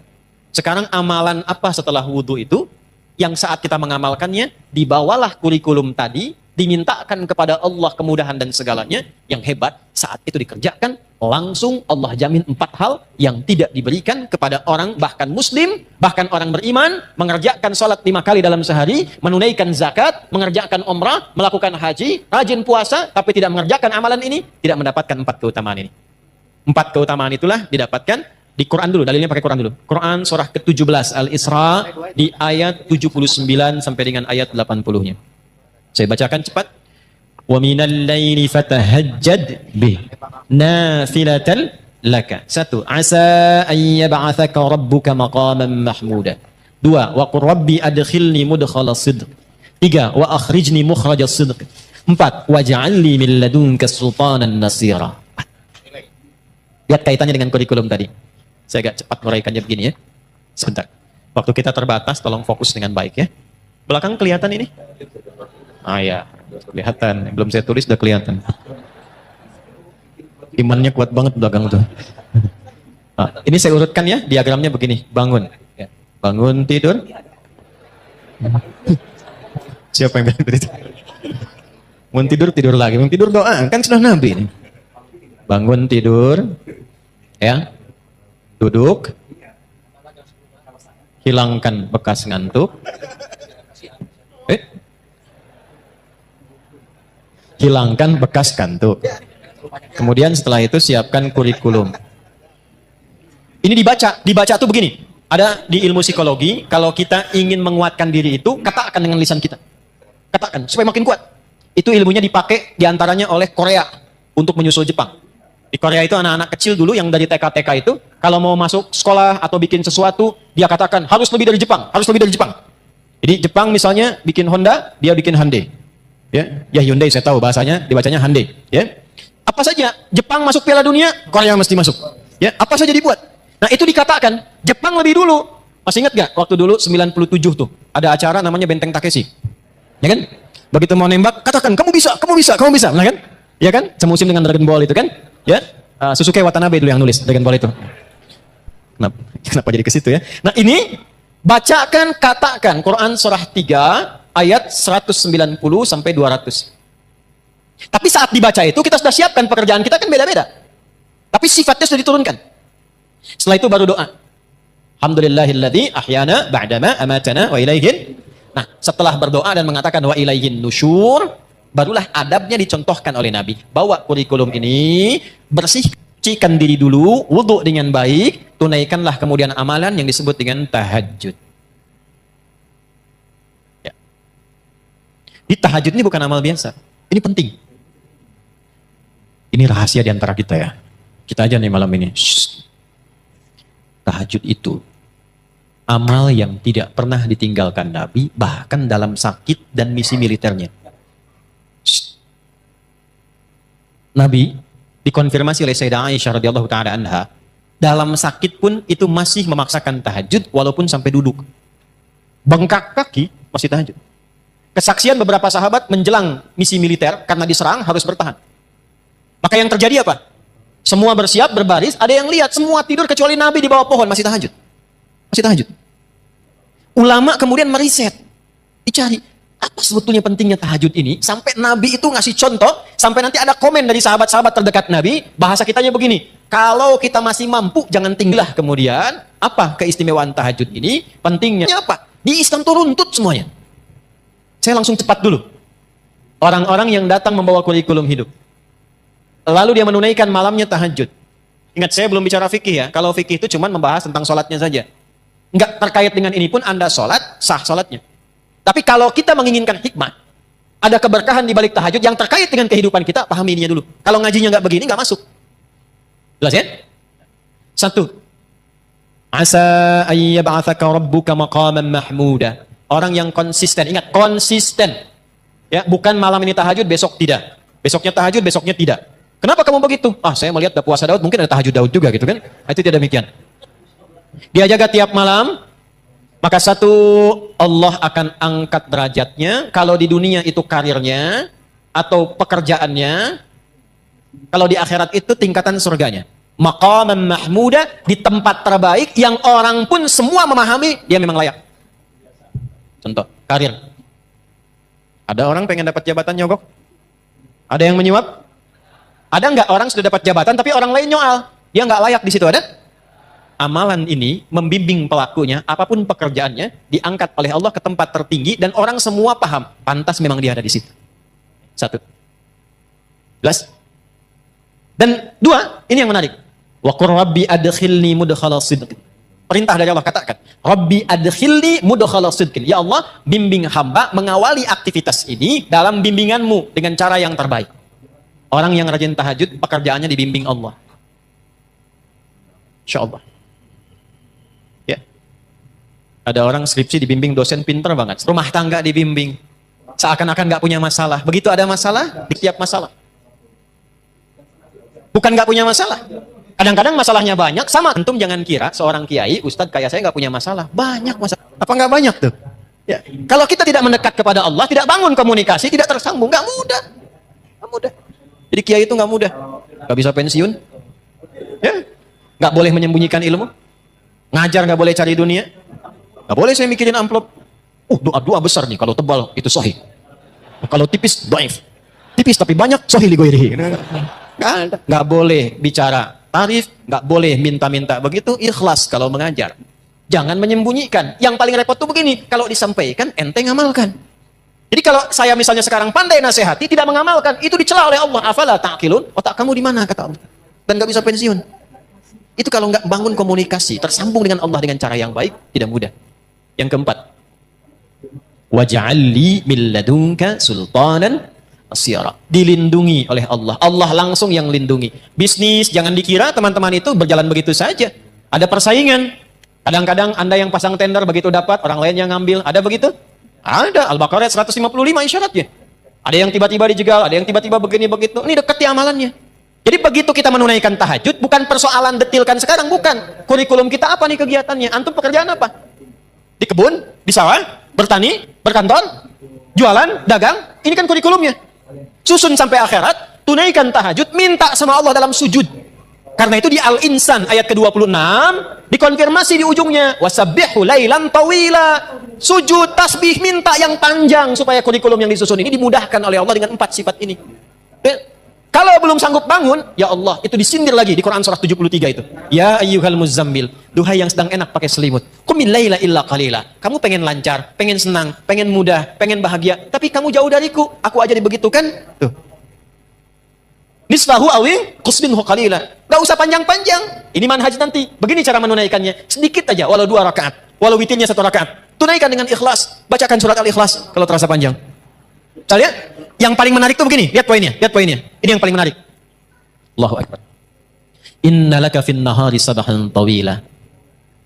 Sekarang amalan apa setelah wudhu itu? Yang saat kita mengamalkannya, dibawalah kurikulum tadi, dimintakan kepada Allah kemudahan dan segalanya. Yang hebat, saat itu dikerjakan, langsung Allah jamin 4 hal yang tidak diberikan kepada orang bahkan muslim, bahkan orang beriman, mengerjakan sholat 5 kali dalam sehari, menunaikan zakat, mengerjakan umrah, melakukan haji, rajin puasa, tapi tidak mengerjakan amalan ini, tidak mendapatkan 4 keutamaan ini. 4 keutamaan itulah didapatkan di Quran dulu, dalilnya pakai Quran dulu. Quran surah ke-17 Al-Isra di ayat 79 sampai dengan ayat 80-nya. Saya bacakan cepat. Wa minal laili fatahajjad bih nafilatan laka. 1. Asa an yab'atsaka rabbuka maqaman mahmuda. 2. Wa qur rabbi adkhilni mudkhala sidq. 3. Wa akhrijni mukhraja sidq. 4. Waj'alni min ladunka sultanan nasira. Lihat kaitannya dengan kurikulum tadi. Saya agak cepat menguraikannya begini ya. Sebentar. Waktu kita terbatas, tolong fokus dengan baik ya. Belakang kelihatan ini? Ah ya, kelihatan. Belum saya tulis udah kelihatan. Imannya kuat banget belakang tuh. Nah, ini saya urutkan ya, diagramnya begini. Bangun. Bangun tidur. Siapa yang bilang itu? Mau tidur, tidur lagi. Mau tidur doa. Kan sudah Nabi ini. Bangun tidur. Ya. Duduk. Hilangkan bekas ngantuk. Hilangkan bekas kantuk. Kemudian setelah itu siapkan kurikulum. Ini dibaca tuh begini. Ada di ilmu psikologi, kalau kita ingin menguatkan diri itu, katakan dengan lisan kita. Katakan, supaya makin kuat. Itu ilmunya dipakai diantaranya oleh Korea untuk menyusul Jepang. Di Korea itu anak-anak kecil dulu yang dari TK-TK itu, kalau mau masuk sekolah atau bikin sesuatu, dia katakan harus lebih dari Jepang, harus lebih dari Jepang. Jadi Jepang misalnya bikin Honda, dia bikin Hyundai. Ya Hyundai saya tahu bahasanya, dibacanya Hyundai. Ya, apa saja Jepang masuk Piala Dunia, Korea mesti masuk. Ya, apa saja dibuat. Nah itu dikatakan Jepang lebih dulu. Masih ingat gak waktu dulu 97 tuh ada acara namanya Benteng Takeshi, ya kan? Begitu mau nembak katakan kamu bisa, nah kan? Ya kan? Semusim dengan Dragon Ball itu kan? Ya, Susuke Watanabe dulu yang nulis Dragon Ball itu. Kenapa jadi ke situ ya? Nah ini bacakan, katakan Quran surah 3 ayat 190 sampai 200. Tapi saat dibaca itu kita sudah siapkan pekerjaan kita kan beda-beda. Tapi sifatnya sudah diturunkan. Setelah itu baru doa. Alhamdulillahilladzi ahyana ba'dama amatana wa ilaihin. Nah, setelah berdoa dan mengatakan wa ilaihin nusyur, barulah adabnya dicontohkan oleh Nabi. Bawa kurikulum ini, bersihkan diri dulu, wudu dengan baik, tunaikanlah kemudian amalan yang disebut dengan tahajud. Ya. Di tahajud ini bukan amal biasa. Ini penting. Ini rahasia di antara kita ya. Kita aja nih malam ini. Shh. Tahajud itu amal yang tidak pernah ditinggalkan Nabi, bahkan dalam sakit dan misi militernya. Nabi dikonfirmasi oleh Sayyidah Aisyah radhiyallahu taala anha, dalam sakit pun itu masih memaksakan tahajud walaupun sampai duduk. Bengkak kaki masih tahajud. Kesaksian beberapa sahabat menjelang misi militer karena diserang harus bertahan. Maka yang terjadi apa? Semua bersiap, berbaris, ada yang lihat, semua tidur kecuali Nabi di bawah pohon, masih tahajud. Masih tahajud. Ulama kemudian meriset, dicari, apa sebetulnya pentingnya tahajud ini, sampai Nabi itu ngasih contoh, sampai nanti ada komen dari sahabat-sahabat terdekat Nabi, bahasa kitanya begini, kalau kita masih mampu, jangan tinggallah kemudian, apa keistimewaan tahajud ini, pentingnya apa? Di Islam itu runtut semuanya. Saya langsung cepat dulu. Orang-orang yang datang membawa kurikulum hidup. Lalu dia menunaikan malamnya tahajud. Ingat, saya belum bicara fikih ya. Kalau fikih itu cuma membahas tentang sholatnya saja. Enggak terkait dengan ini pun Anda sholat, sah sholatnya. Tapi kalau kita menginginkan hikmah, ada keberkahan di balik tahajud yang terkait dengan kehidupan kita, pahami ininya dulu. Kalau ngajinya nggak begini, nggak masuk. Jelas ya? 1. Asa ayyab'atsaka rabbuka maqaman mahmuda. Orang yang konsisten, ingat konsisten. Ya, bukan malam ini tahajud, besok tidak. Besoknya tahajud, besoknya tidak. Kenapa kamu begitu? Saya melihat ada puasa Daud, mungkin ada tahajud Daud juga gitu kan? Itu tidak demikian. Dia jaga tiap malam, maka 1, Allah akan angkat derajatnya. Kalau di dunia itu karirnya atau pekerjaannya, kalau di akhirat itu tingkatan surganya. Maqaman mahmuda, di tempat terbaik yang orang pun semua memahami dia memang layak. Contoh, karir. Ada orang pengen dapat jabatan nyogok? Ada yang menyuap? Ada nggak orang sudah dapat jabatan tapi orang lain nyoal? Dia nggak layak di situ, ada? Amalan ini membimbing pelakunya, apapun pekerjaannya, diangkat oleh Allah ke tempat tertinggi dan orang semua paham, pantas memang dia ada di situ. 1. Jelas? Dan 2, ini yang menarik. Wa qur rabbi adkhilni mudkhala sidqin. Perintah dari Allah, katakan, Rabbi adkhilni mudkhala sidqin. Ya Allah, bimbing hamba mengawali aktivitas ini dalam bimbinganmu dengan cara yang terbaik. Orang yang rajin tahajud, pekerjaannya dibimbing Allah. Insya Allah. Ya. Ada orang skripsi dibimbing dosen pinter banget. Rumah tangga dibimbing. Seakan-akan nggak punya masalah. Begitu ada masalah, di tiap masalah. Bukan nggak punya masalah. Kadang-kadang masalahnya banyak. Sama. Antum jangan kira seorang kiai, ustadz kayak saya nggak punya masalah. Banyak masalah. Apa nggak banyak tuh? Ya. Kalau kita tidak mendekat kepada Allah, tidak bangun komunikasi, tidak tersambung, nggak mudah. Nggak mudah. Jadi kiai itu nggak mudah, nggak bisa pensiun, ya, nggak boleh menyembunyikan ilmu, ngajar nggak boleh cari dunia, nggak boleh saya mikirin amplop, Doa besar nih, kalau tebal itu sahih. Kalau tipis, dhaif. Tipis tapi banyak, sahih li ghairihi. Nggak boleh bicara tarif, nggak boleh minta-minta begitu, ikhlas kalau mengajar. Jangan menyembunyikan. Yang paling repot tuh begini, kalau disampaikan, ente ngamalkan. Jadi kalau saya misalnya sekarang pandai nasihati, tidak mengamalkan, itu dicela oleh Allah. Afala ta'qilun? Otak kamu di mana, kata Allah. Dan nggak bisa pensiun. Itu kalau nggak bangun komunikasi, tersambung dengan Allah dengan cara yang baik, tidak mudah. Yang keempat, waj'alli min ladunka sultanan asyara. Dilindungi oleh Allah. Allah langsung yang lindungi. Bisnis, jangan dikira teman-teman itu berjalan begitu saja. Ada persaingan. Kadang-kadang Anda yang pasang tender begitu dapat, orang lain yang ngambil. Ada begitu? Ada. Al-Baqarah 155 isyaratnya. Ada yang tiba-tiba dijegal, ada yang tiba-tiba begini begitu. Ini dekat amalannya. Jadi begitu kita menunaikan tahajud, bukan persoalan detilkan sekarang, bukan. Kurikulum kita apa nih kegiatannya? Antum pekerjaan apa? Di kebun? Di sawah? Bertani? Berkantor? Jualan? Dagang? Ini kan kurikulumnya. Susun sampai akhirat, tunaikan tahajud, minta sama Allah dalam sujud. Karena itu di Al-Insan ayat ke-26 dikonfirmasi di ujungnya, wasabbihu lailan tawila. Sujud, tasbih, minta yang panjang supaya kurikulum yang disusun ini dimudahkan oleh Allah dengan 4 sifat ini. Kalau belum sanggup bangun, ya Allah, itu disindir lagi di Quran surah 73 itu. Ya ayyuhal muzammil, duhai yang sedang enak pakai selimut. Qumil laila illa qalila. Kamu pengen lancar, pengen senang, pengen mudah, pengen bahagia, tapi kamu jauh dariku. Aku aja dibegitukan. Tuh. Nisfahu awi qusminhu qalila. Gak usah panjang-panjang. Ini manhaj nanti. Begini cara menunaikannya. Sedikit aja, walau 2 rakaat. Walau witirnya 1 rakaat. Tunaikan dengan ikhlas. Bacakan surat Al-Ikhlas kalau terasa panjang. Kita lihat. Yang paling menarik tuh begini. Lihat poinnya. Lihat poinnya. Ini yang paling menarik. Allahu Akbar. Innalaka fin nahari sabahan tawila.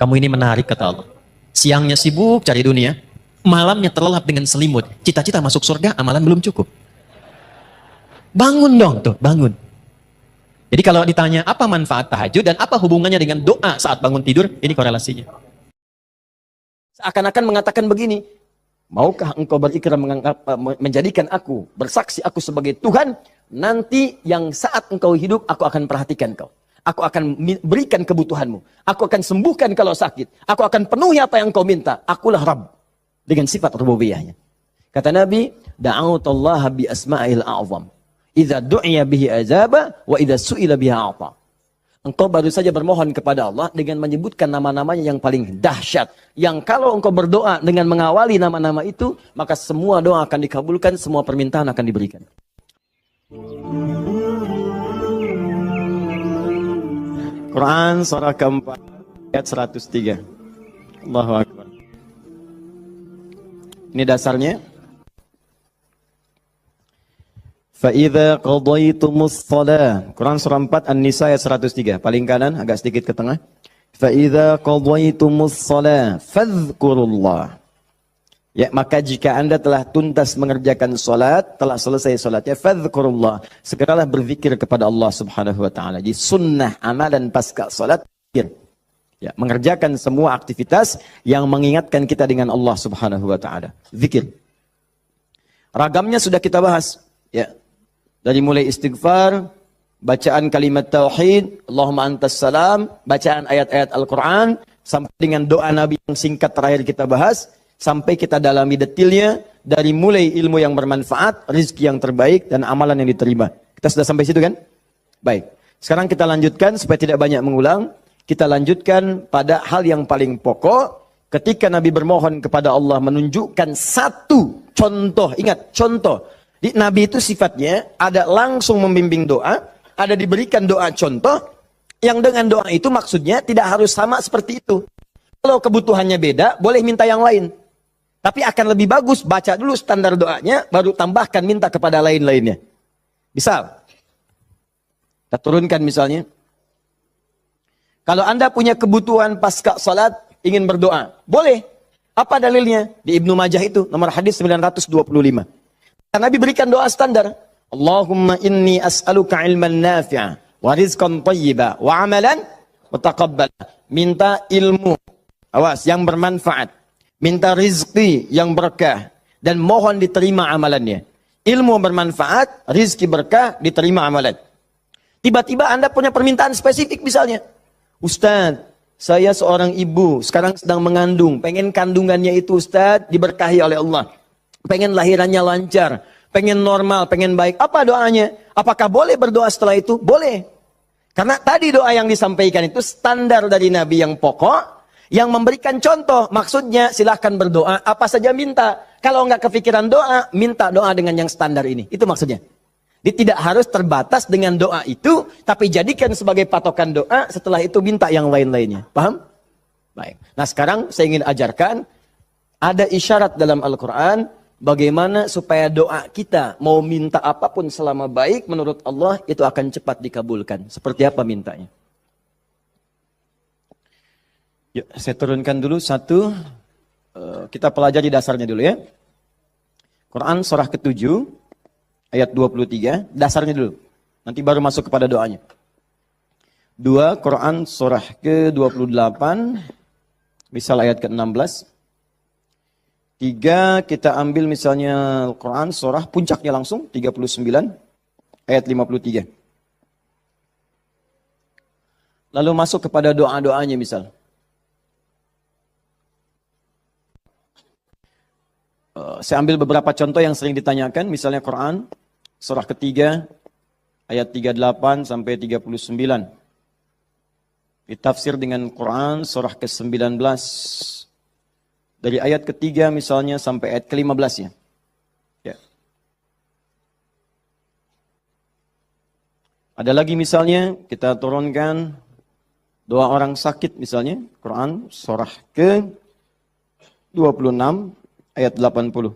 Kamu ini menarik, kata Allah. Siangnya sibuk cari dunia. Malamnya terlelap dengan selimut. Cita-cita masuk surga, amalan belum cukup. Bangun dong tuh, bangun. Jadi kalau ditanya apa manfaat tahajud dan apa hubungannya dengan doa saat bangun tidur, ini korelasinya. Seakan-akan mengatakan begini, maukah engkau berikrar menjadikan aku, bersaksi aku sebagai Tuhan, nanti yang saat engkau hidup, aku akan perhatikan kau. Aku akan berikan kebutuhanmu. Aku akan sembuhkan kalau sakit. Aku akan penuhi apa yang kau minta. Akulah Rabb. Dengan sifat rububiyahnya. Kata Nabi, da'autallaha bi asma'il a'zam. Idza du'iya bihi azaba wa idza su'ila biha a'ta. Engkau baru saja bermohon kepada Allah dengan menyebutkan nama-namanya yang paling dahsyat. Yang kalau engkau berdoa dengan mengawali nama-nama itu, maka semua doa akan dikabulkan, semua permintaan akan diberikan. Quran surah keempat ayat 103. Allahu Akbar. Ini dasarnya. فَإِذَا قَضَيْتُمُ الصَّلَاةَ Quran surah 4 An-Nisa ayat 103. Paling kanan, agak sedikit ke tengah. فَإِذَا قَضَيْتُمُ الصَّلَاةَ فَاذْكُرُوا اللَّهَ Ya, maka jika anda telah tuntas mengerjakan salat, telah selesai salatnya, فَاذْكُرُوا اللَّهَ segeralah berzikir kepada Allah subhanahu wa ta'ala. Jadi sunnah amalan pasca salat, zikir. Ya, mengerjakan semua aktivitas yang mengingatkan kita dengan Allah subhanahu wa ta'ala. Zikir. Ragamnya sudah kita bahas. Ya. Dari mulai istighfar, bacaan kalimat tauhid, Allahumma antas salam, bacaan ayat-ayat Al-Quran, sampai dengan doa Nabi yang singkat terakhir kita bahas, sampai kita dalami detilnya, dari mulai ilmu yang bermanfaat, rezeki yang terbaik, dan amalan yang diterima. Kita sudah sampai situ kan? Baik. Sekarang kita lanjutkan, supaya tidak banyak mengulang, kita lanjutkan pada hal yang paling pokok, ketika Nabi bermohon kepada Allah menunjukkan satu contoh, ingat, contoh. Di Nabi itu sifatnya ada langsung membimbing doa, ada diberikan doa contoh, yang dengan doa itu maksudnya tidak harus sama seperti itu. Kalau kebutuhannya beda, boleh minta yang lain. Tapi akan lebih bagus baca dulu standar doanya, baru tambahkan minta kepada lain-lainnya. Misal, kita turunkan misalnya. Kalau Anda punya kebutuhan pasca salat, ingin berdoa, boleh. Apa dalilnya? Di Ibnu Majah itu, nomor hadis 925. Nabi berikan doa standar. Allahumma inni as'aluka ilman nafi'a wa rizqan thayyiba wa amalan mutaqabbala. Minta ilmu, awas, yang bermanfaat. Minta rizki yang berkah dan mohon diterima amalannya. Ilmu bermanfaat, rizki berkah, diterima amalan. Tiba-tiba Anda punya permintaan spesifik misalnya. Ustaz, saya seorang ibu, sekarang sedang mengandung, pengen kandungannya itu Ustaz diberkahi oleh Allah. Pengen lahirannya lancar, pengen normal, pengen baik. Apa doanya? Apakah boleh berdoa setelah itu? Boleh. Karena tadi doa yang disampaikan itu standar dari Nabi yang pokok, yang memberikan contoh. Maksudnya silahkan berdoa, apa saja minta. Kalau nggak kepikiran doa, minta doa dengan yang standar ini. Itu maksudnya. Dia tidak harus terbatas dengan doa itu, tapi jadikan sebagai patokan doa, setelah itu minta yang lain-lainnya. Paham? Baik. Nah sekarang saya ingin ajarkan, ada isyarat dalam Al-Quran, bagaimana supaya doa kita mau minta apapun selama baik menurut Allah itu akan cepat dikabulkan. Seperti apa mintanya? Yuk, saya turunkan dulu satu. Kita pelajari dasarnya dulu ya. Quran surah ke-7 ayat 23, dasarnya dulu. Nanti baru masuk kepada doanya. 2 Quran surah ke-28 misal ayat ke-16. 3 kita ambil misalnya Quran surah puncaknya langsung 39 ayat 53. Lalu masuk kepada doa-doanya misal. Saya ambil beberapa contoh yang sering ditanyakan, misalnya Quran surah ketiga ayat 38 sampai 39. Ditafsir dengan Quran surah ke-19 dari ayat ketiga misalnya sampai ayat ke-15 ya. Ya. Ada lagi misalnya kita turunkan doa orang sakit misalnya, Quran surah ke-26 ayat 80.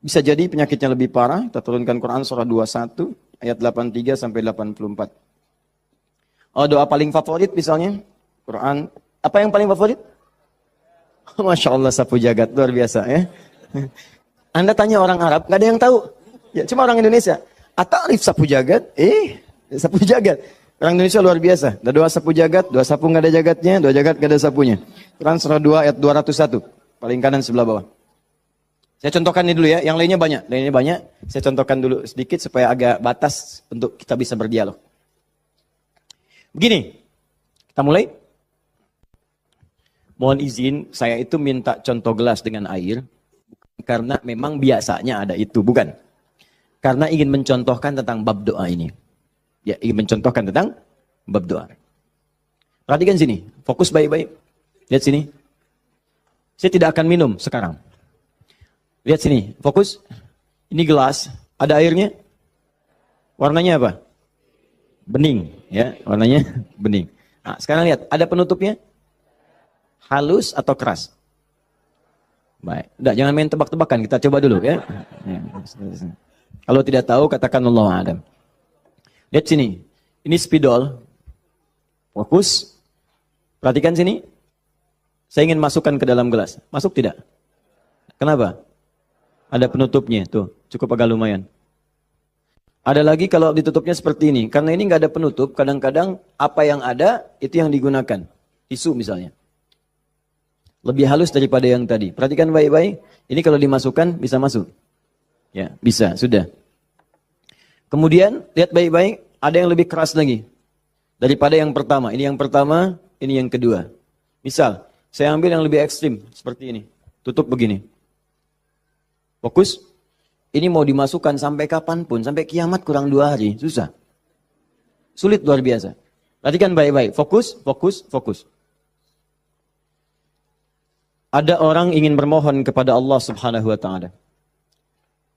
Bisa jadi penyakitnya lebih parah, kita turunkan Quran surah 21 ayat 83 sampai 84. Oh, doa paling favorit misalnya Quran, apa yang paling favorit? Masya Allah, sapu jagat, luar biasa ya. Anda tanya orang Arab, nggak ada yang tahu. Ya, cuma orang Indonesia. Atarif sapu jagat? Sapu jagat. Orang Indonesia luar biasa. Ada doa sapu jagat, doa sapu nggak ada jagatnya, doa jagat nggak ada sapunya. Quran surah 2 ayat 201. Paling kanan sebelah bawah. Saya contohkan ini dulu ya, yang lainnya banyak. Saya contohkan dulu sedikit supaya agak batas untuk kita bisa berdialog. Begini, kita mulai. Mohon izin, saya itu minta contoh gelas dengan air, karena memang biasanya ada itu, bukan. Karena ingin mencontohkan tentang bab doa ini. Ya, ingin mencontohkan tentang bab doa. Perhatikan sini, fokus baik-baik. Lihat sini. Saya tidak akan minum sekarang. Lihat sini, fokus. Ini gelas, ada airnya. Warnanya apa? Bening, ya, warnanya bening. Nah, sekarang lihat, ada penutupnya? Halus atau keras? Baik, udah jangan main tebak-tebakan, kita coba dulu ya. Kalau tidak tahu katakan Allahu a'lam. Lihat sini, ini spidol. Fokus. Perhatikan sini. Saya ingin masukkan ke dalam gelas. Masuk tidak? Kenapa? Ada penutupnya, tuh, cukup agak lumayan. Ada lagi kalau ditutupnya seperti ini. Karena ini nggak ada penutup, kadang-kadang apa yang ada itu yang digunakan. Tisu misalnya. Lebih halus daripada yang tadi. Perhatikan baik-baik. Ini kalau dimasukkan bisa masuk. Ya, bisa, sudah. Kemudian lihat baik-baik, ada yang lebih keras lagi daripada yang pertama. Ini yang pertama, ini yang kedua. Misal, saya ambil yang lebih ekstrim seperti ini. Tutup begini. Fokus. Ini mau dimasukkan sampai kapanpun, sampai kiamat kurang 2 hari, susah. Sulit luar biasa. Perhatikan baik-baik. Fokus, fokus, fokus. Ada orang ingin bermohon kepada Allah Subhanahu wa taala.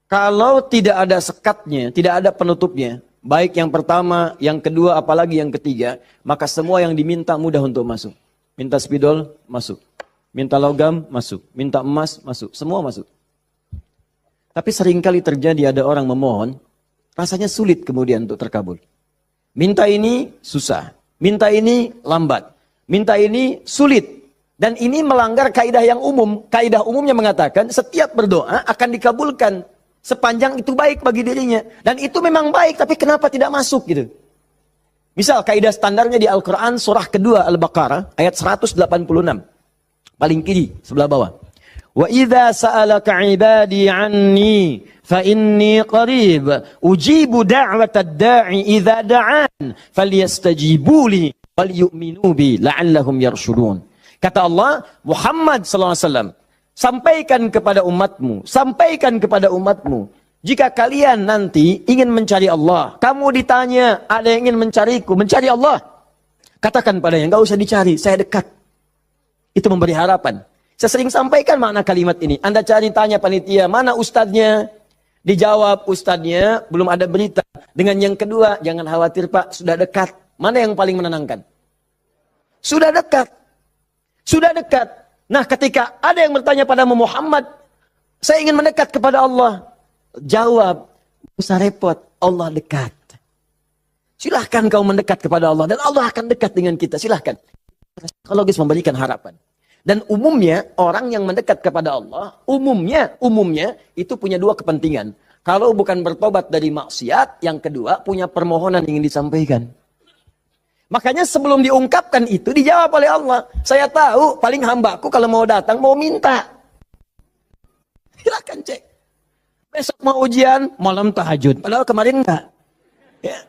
Kalau tidak ada sekatnya, tidak ada penutupnya, baik yang pertama, yang kedua, apalagi yang ketiga, maka semua yang diminta mudah untuk masuk. Minta spidol, masuk. Minta logam, masuk. Minta emas, masuk. Semua masuk. Tapi seringkali terjadi ada orang memohon, rasanya sulit kemudian untuk terkabul. Minta ini susah. Minta ini lambat. Minta ini sulit. Dan ini melanggar kaidah yang umum. Kaidah umumnya mengatakan setiap berdoa akan dikabulkan sepanjang itu baik bagi dirinya. Dan itu memang baik, tapi kenapa tidak masuk gitu? Misal kaidah standarnya di Al-Quran surah kedua Al-Baqarah ayat 186. Paling kiri sebelah bawah. Wa idza sa'alaka 'ibadi 'anni fa inni qarib ujibu da'watad da'i idza da'an falyastajibu li wal yu'minu bi la'allahum yarshudun. Kata Allah, Muhammad sallallahu alaihi wasallam, sampaikan kepada umatmu, jika kalian nanti ingin mencari Allah, kamu ditanya, ada yang ingin mencariku, mencari Allah, katakan padanya, enggak usah dicari, saya dekat. Itu memberi harapan. Saya sering sampaikan makna kalimat ini. Anda cari, tanya panitia, mana ustadznya? Dijawab, ustadznya belum ada berita. Dengan yang kedua, jangan khawatir Pak, sudah dekat. Mana yang paling menenangkan? Sudah dekat. Sudah dekat. Nah, ketika ada yang bertanya pada Muhammad, saya ingin mendekat kepada Allah. Jawab, usah repot, Allah dekat. Silahkan kau mendekat kepada Allah, dan Allah akan dekat dengan kita, silahkan. Psikologis memberikan harapan. Dan umumnya, orang yang mendekat kepada Allah, umumnya itu punya dua kepentingan. Kalau bukan bertobat dari maksiat, yang kedua punya permohonan ingin disampaikan. Makanya sebelum diungkapkan itu dijawab oleh Allah. Saya tahu paling hambaku kalau mau datang mau minta. Silakan cek. Besok mau ujian, malam tahajud. Padahal kemarin enggak. Ya.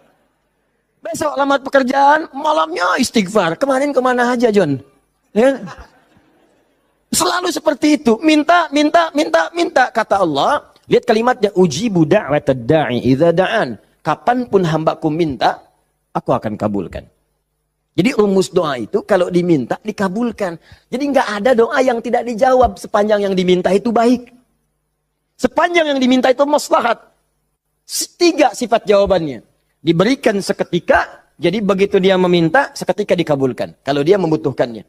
Besok lamar pekerjaan, malamnya istighfar. Kemarin kemana aja John? Ya. Selalu seperti itu. Minta. Kata Allah. Lihat kalimatnya. Ujibu da'watad da'i idza da'an. Kapanpun hambaku minta, aku akan kabulkan. Jadi rumus doa itu kalau diminta, dikabulkan. Jadi nggak ada doa yang tidak dijawab sepanjang yang diminta itu baik. Sepanjang yang diminta itu maslahat. 3 sifat jawabannya. Diberikan seketika, jadi begitu dia meminta, seketika dikabulkan. Kalau dia membutuhkannya.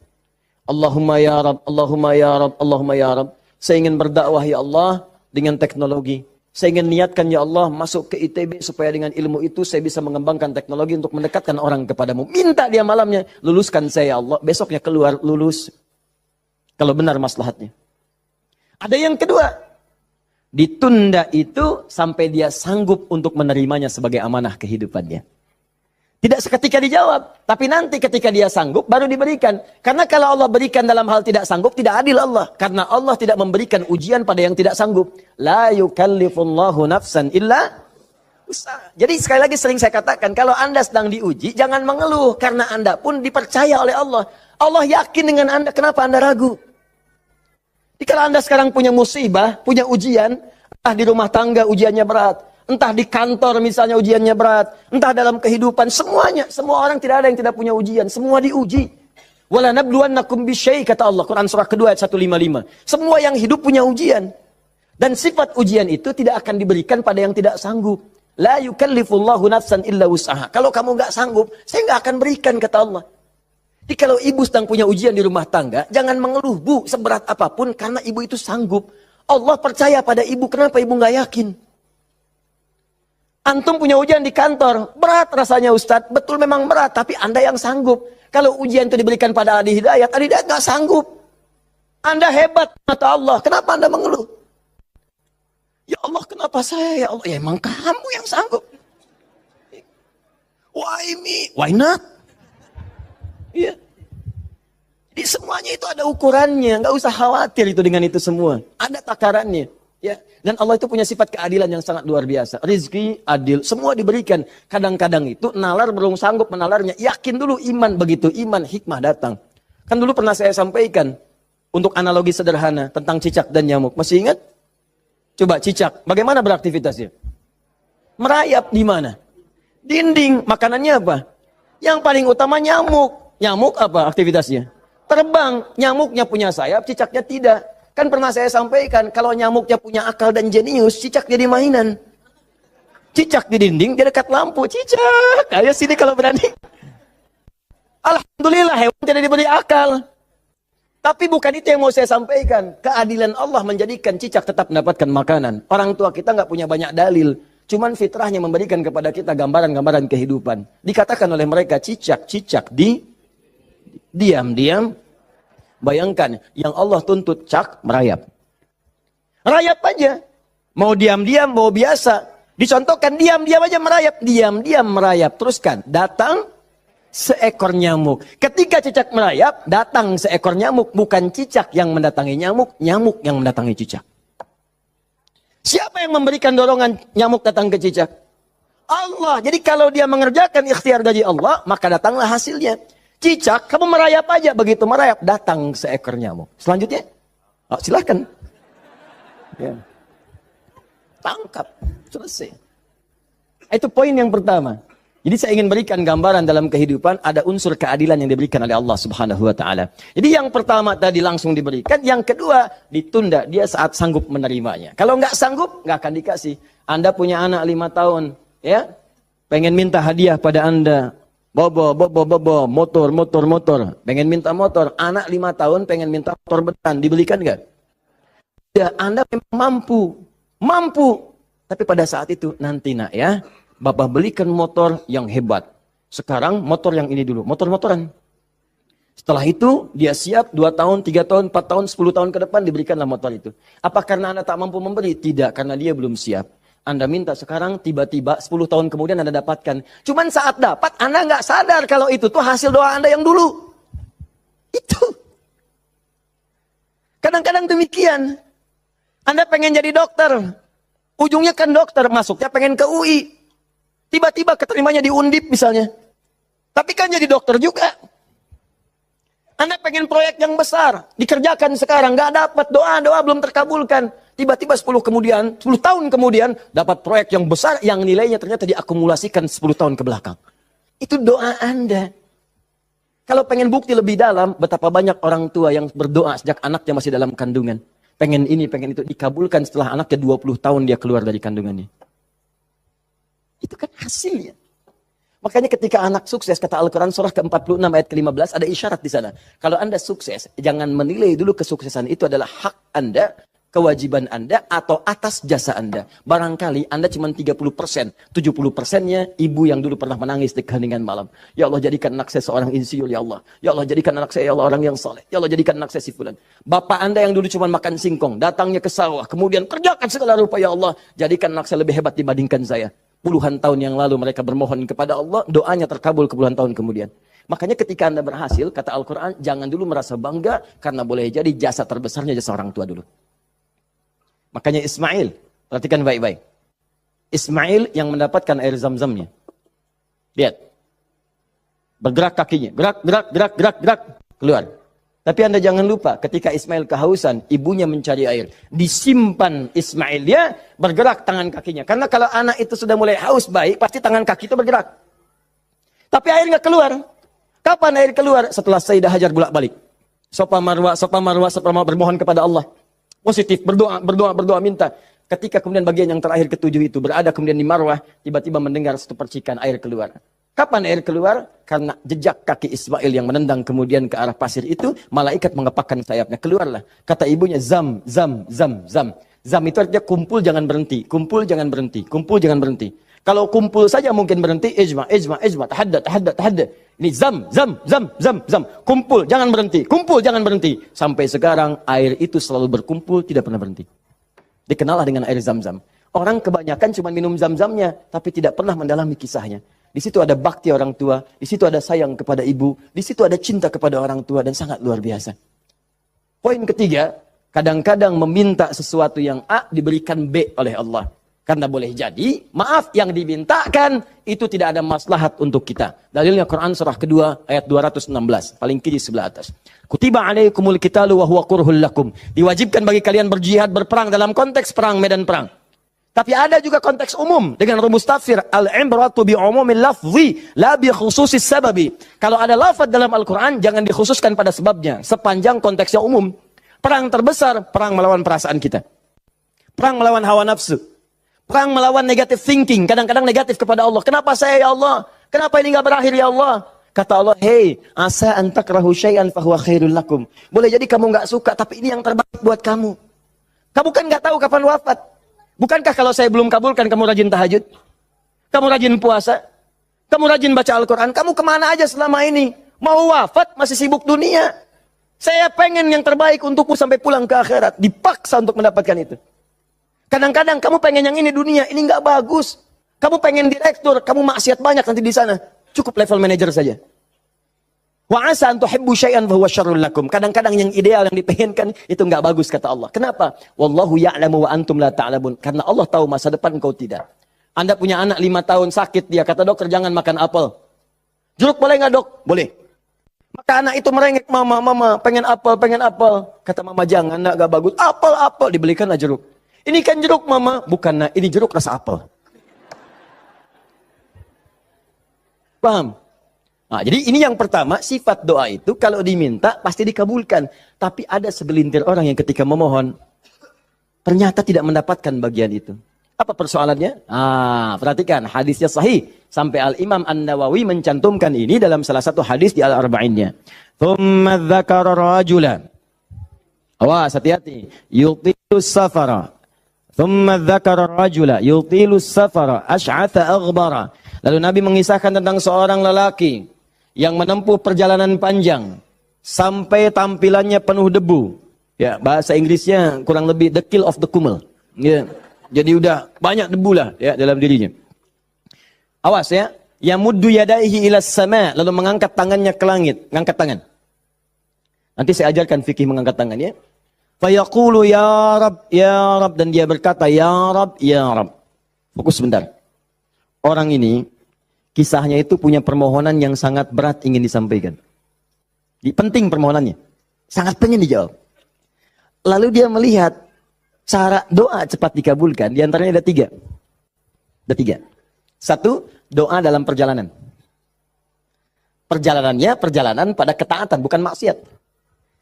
Allahumma ya Rabb, Allahumma ya Rabb, Allahumma ya Rabb. Saya ingin berdakwah ya Allah dengan teknologi. Saya ingin niatkan ya Allah masuk ke ITB supaya dengan ilmu itu saya bisa mengembangkan teknologi untuk mendekatkan orang kepadamu. Minta dia malamnya, luluskan saya ya Allah. Besoknya keluar, lulus. Kalau benar maslahatnya. Ada yang kedua. Ditunda itu sampai dia sanggup untuk menerimanya sebagai amanah kehidupannya. Tidak seketika dijawab, tapi nanti ketika dia sanggup baru diberikan. Karena kalau Allah berikan dalam hal tidak sanggup, tidak adil Allah. Karena Allah tidak memberikan ujian pada yang tidak sanggup. La yukallifullahu nafsan illa usaha. Jadi sekali lagi sering saya katakan, kalau Anda sedang diuji, jangan mengeluh. Karena Anda pun dipercaya oleh Allah. Allah yakin dengan Anda, kenapa Anda ragu? Jadi kalau Anda sekarang punya musibah, punya ujian, entah di rumah tangga ujiannya berat, entah di kantor misalnya ujiannya berat, entah dalam kehidupan, semuanya. Semua orang tidak ada yang tidak punya ujian. Semua diuji. Wala nabluwannakum bisyai, kata Allah. Quran surah kedua ayat 155. Semua yang hidup punya ujian. Dan sifat ujian itu tidak akan diberikan pada yang tidak sanggup. La yukallifullahu nafsan illa wus'aha. Kalau kamu nggak sanggup, saya nggak akan berikan, kata Allah. Jadi kalau ibu sedang punya ujian di rumah tangga, jangan mengeluh, Bu, seberat apapun, karena ibu itu sanggup. Allah percaya pada ibu, kenapa ibu nggak yakin? Antum punya ujian di kantor, berat rasanya Ustadz, betul memang berat, tapi Anda yang sanggup. Kalau ujian itu diberikan pada Adi Hidayat nggak sanggup. Anda hebat, kata Allah, kenapa Anda mengeluh? Ya Allah, kenapa saya? Ya Allah, ya emang kamu yang sanggup. Why me? Why not? Iya. Jadi semuanya itu ada ukurannya, nggak usah khawatir itu dengan itu semua. Ada takarannya. Ya, dan Allah itu punya sifat keadilan yang sangat luar biasa. Rizki, adil, semua diberikan. Kadang-kadang itu nalar belum sanggup menalarnya. Yakin dulu iman, begitu iman, hikmah datang. Kan dulu pernah saya sampaikan untuk analogi sederhana tentang cicak dan nyamuk. Masih ingat? Coba cicak, bagaimana beraktivitasnya? Merayap di mana? Dinding, makanannya apa? Yang paling utama nyamuk. Nyamuk apa aktivitasnya? Terbang, nyamuknya punya sayap, cicaknya tidak. Kan pernah saya sampaikan, kalau nyamuknya punya akal dan jenius, cicak jadi mainan. Cicak di dinding, dia dekat lampu. Cicak, ayo sini kalau berani. Alhamdulillah, hewan tidak diberi akal. Tapi bukan itu yang mau saya sampaikan. Keadilan Allah menjadikan cicak tetap mendapatkan makanan. Orang tua kita nggak punya banyak dalil. Cuman fitrahnya memberikan kepada kita gambaran-gambaran kehidupan. Dikatakan oleh mereka, cicak-cicak diam-diam. Bayangkan, yang Allah tuntut cak merayap. Rayap aja. Mau diam-diam, mau biasa. Dicontohkan diam-diam aja merayap. Diam-diam merayap. Teruskan, datang seekor nyamuk. Ketika cicak merayap, datang seekor nyamuk. Bukan cicak yang mendatangi nyamuk, nyamuk yang mendatangi cicak. Siapa yang memberikan dorongan nyamuk datang ke cicak? Allah. Jadi kalau dia mengerjakan ikhtiar dari Allah, maka datanglah hasilnya. Cicak, kamu merayap aja. Begitu merayap, datang seekor nyamuk. Selanjutnya, silahkan. Ya. Tangkap, selesai. Itu poin yang pertama. Jadi saya ingin berikan gambaran dalam kehidupan ada unsur keadilan yang diberikan oleh Allah Subhanahu wa taala. Jadi yang pertama tadi langsung diberikan, yang kedua ditunda dia saat sanggup menerimanya. Kalau nggak sanggup, nggak akan dikasih. Anda punya anak 5 tahun, ya, pengen minta hadiah pada Anda. Bobo, motor. Pengen minta motor. Anak 5 tahun pengen minta motor beneran, dibelikan nggak? Ya, Anda memang mampu. Tapi pada saat itu nanti nak ya, Bapak belikan motor yang hebat. Sekarang motor yang ini dulu, motor-motoran. Setelah itu dia siap 2 tahun, 3 tahun, 4 tahun, 10 tahun ke depan diberikanlah motor itu. Apa karena Anda tak mampu memberi? Tidak, karena dia belum siap. Anda minta sekarang, tiba-tiba 10 tahun kemudian Anda dapatkan. Cuman saat dapat Anda nggak sadar kalau itu tuh hasil doa Anda yang dulu. Itu. Kadang-kadang demikian. Anda pengen jadi dokter. Ujungnya kan dokter, masuknya pengen ke UI. Tiba-tiba keterimanya di Undip misalnya. Tapi kan jadi dokter juga. Anda pengen proyek yang besar. Dikerjakan sekarang. Nggak dapat. Doa belum terkabulkan. Tiba-tiba 10 tahun kemudian. Dapat proyek yang besar. Yang nilainya ternyata diakumulasikan 10 tahun ke belakang. Itu doa Anda. Kalau pengen bukti lebih dalam. Betapa banyak orang tua yang berdoa sejak anaknya masih dalam kandungan. Pengen ini, pengen itu. Dikabulkan setelah anaknya 20 tahun dia keluar dari kandungannya. Itu kan hasilnya. Makanya ketika anak sukses, kata Al-Quran surah ke-46 ayat ke-15, ada isyarat di sana. Kalau Anda sukses, jangan menilai dulu kesuksesan itu adalah hak Anda, kewajiban Anda, atau atas jasa Anda. Barangkali Anda cuma 30%, 70%-nya ibu yang dulu pernah menangis di keheningan malam. Ya Allah, jadikan anak saya seorang insinyur, ya Allah. Ya Allah, jadikan anak saya, ya Allah, orang yang saleh. Ya Allah, jadikan anak saya si fulan. Bapak Anda yang dulu cuma makan singkong, datangnya ke sawah, kemudian kerjakan segala rupa, ya Allah. Jadikan anak saya lebih hebat dibandingkan saya. Puluhan tahun yang lalu mereka bermohon kepada Allah, doanya terkabul puluhan tahun kemudian. Makanya ketika Anda berhasil, kata Al-Quran, jangan dulu merasa bangga, karena boleh jadi jasa terbesarnya jasa orang tua dulu. Makanya Ismail, perhatikan baik-baik. Ismail yang mendapatkan air zam-zamnya. Lihat. Bergerak kakinya, gerak, keluar. Tapi Anda jangan lupa, ketika Ismail kehausan, ibunya mencari air. Disimpan Ismail, dia bergerak tangan kakinya. Karena kalau anak itu sudah mulai haus baik, pasti tangan kaki itu bergerak. Tapi air nggak keluar. Kapan air keluar? Setelah Sayyidah Hajar bolak-balik. Safa Marwah bermohon kepada Allah. Positif, berdoa, minta. Ketika kemudian bagian yang terakhir ketujuh itu berada kemudian di Marwah, tiba-tiba mendengar satu percikan air keluar. Kapan air keluar? Karena jejak kaki Ismail yang menendang kemudian ke arah pasir itu, malaikat mengepakkan sayapnya. Keluarlah. Kata ibunya, zam. Zam itu artinya kumpul jangan berhenti. Kumpul jangan berhenti. Kalau kumpul saja mungkin berhenti, ijma. Tahadda. Ini zam. Kumpul jangan berhenti. Sampai sekarang air itu selalu berkumpul, tidak pernah berhenti. Dikenallah dengan air zam-zam. Orang kebanyakan cuma minum zam-zamnya, tapi tidak pernah mendalami kisahnya. Di situ ada bakti orang tua, di situ ada sayang kepada ibu, di situ ada cinta kepada orang tua, dan sangat luar biasa. Poin ketiga, kadang-kadang meminta sesuatu yang A diberikan B oleh Allah. Karena boleh jadi, maaf yang dimintakan itu tidak ada maslahat untuk kita. Dalilnya Quran surah kedua ayat 216, paling kiri sebelah atas. Kutiba alaikumul qitalu wa huwa kurhul lakum. Diwajibkan bagi kalian berjihad, berperang dalam konteks perang, medan perang. Tapi ada juga konteks umum dengan rumus tafsir al-ibratu bi umumil lafzi la bi khususis sababi. Kalau ada lafaz dalam Al-Qur'an jangan dikhususkan pada sebabnya, sepanjang konteksnya umum. Perang terbesar, perang melawan perasaan kita. Perang melawan hawa nafsu. Perang melawan negative thinking, kadang-kadang negatif kepada Allah. Kenapa saya ya Allah? Kenapa ini enggak berakhir ya Allah? Kata Allah, "Hei, asa an takrahu syai'an fa huwa khairul lakum." Boleh jadi kamu enggak suka, tapi ini yang terbaik buat kamu. Kamu kan enggak tahu kapan wafat. Bukankah kalau saya belum kabulkan, kamu rajin tahajud? Kamu rajin puasa? Kamu rajin baca Al-Quran? Kamu kemana aja selama ini? Mau wafat, masih sibuk dunia. Saya pengen yang terbaik untukmu sampai pulang ke akhirat. Dipaksa untuk mendapatkan itu. Kadang-kadang kamu pengen yang ini dunia, ini nggak bagus. Kamu pengen direktur, kamu maksiat banyak nanti di sana. Cukup level manager saja. Wa asa an tuhibbu syai'an fa huwa syarrul lakum. Kadang-kadang yang ideal yang dipengenkan itu enggak bagus kata Allah. Kenapa? Wallahu ya'lamu wa antum la ta'lamun. Karena Allah tahu masa depan engkau tidak. Anda punya anak 5 tahun sakit, dia kata dokter jangan makan apel. Jeruk boleh enggak dok? Boleh. Maka anak itu merengek, mama, pengen apel. Kata mama, jangan nak, gak bagus. Apel, dibelikanlah jeruk. Ini kan jeruk mama, bukan nak, ini jeruk rasa apel. Paham? Nah, jadi ini yang pertama, sifat doa itu kalau diminta pasti dikabulkan. Tapi ada segelintir orang yang ketika memohon, ternyata tidak mendapatkan bagian itu. Apa persoalannya? Perhatikan, hadisnya sahih. Sampai Al-Imam An-Nawawi mencantumkan ini dalam salah satu hadis di Al-Arba'innya. Thumma dzakara rajulan. Awas, hati-hati. Yutilus safara. Thumma dzakara rajula. Yutilus safara. Ash'atha aghbara. Lalu Nabi mengisahkan tentang seorang lelaki yang menempuh perjalanan panjang sampai tampilannya penuh debu. Ya, bahasa Inggrisnya kurang lebih the kill of the kumel. Ya. Jadi udah banyak debu lah ya dalam dirinya. Awas ya, yamuddu yadaihi ila sama, lalu mengangkat tangannya ke langit, ngangkat tangan. Nanti saya ajarkan fikih mengangkat tangan ya. Fa yaqulu ya Rab, dan dia berkata ya Rab. Fokus sebentar. Orang ini kisahnya itu punya permohonan yang sangat berat ingin disampaikan. Penting permohonannya. Sangat pengen dijawab. Lalu dia melihat cara doa cepat dikabulkan. Di antaranya ada tiga. Satu, doa dalam perjalanan. Perjalanannya perjalanan pada ketaatan, bukan maksiat.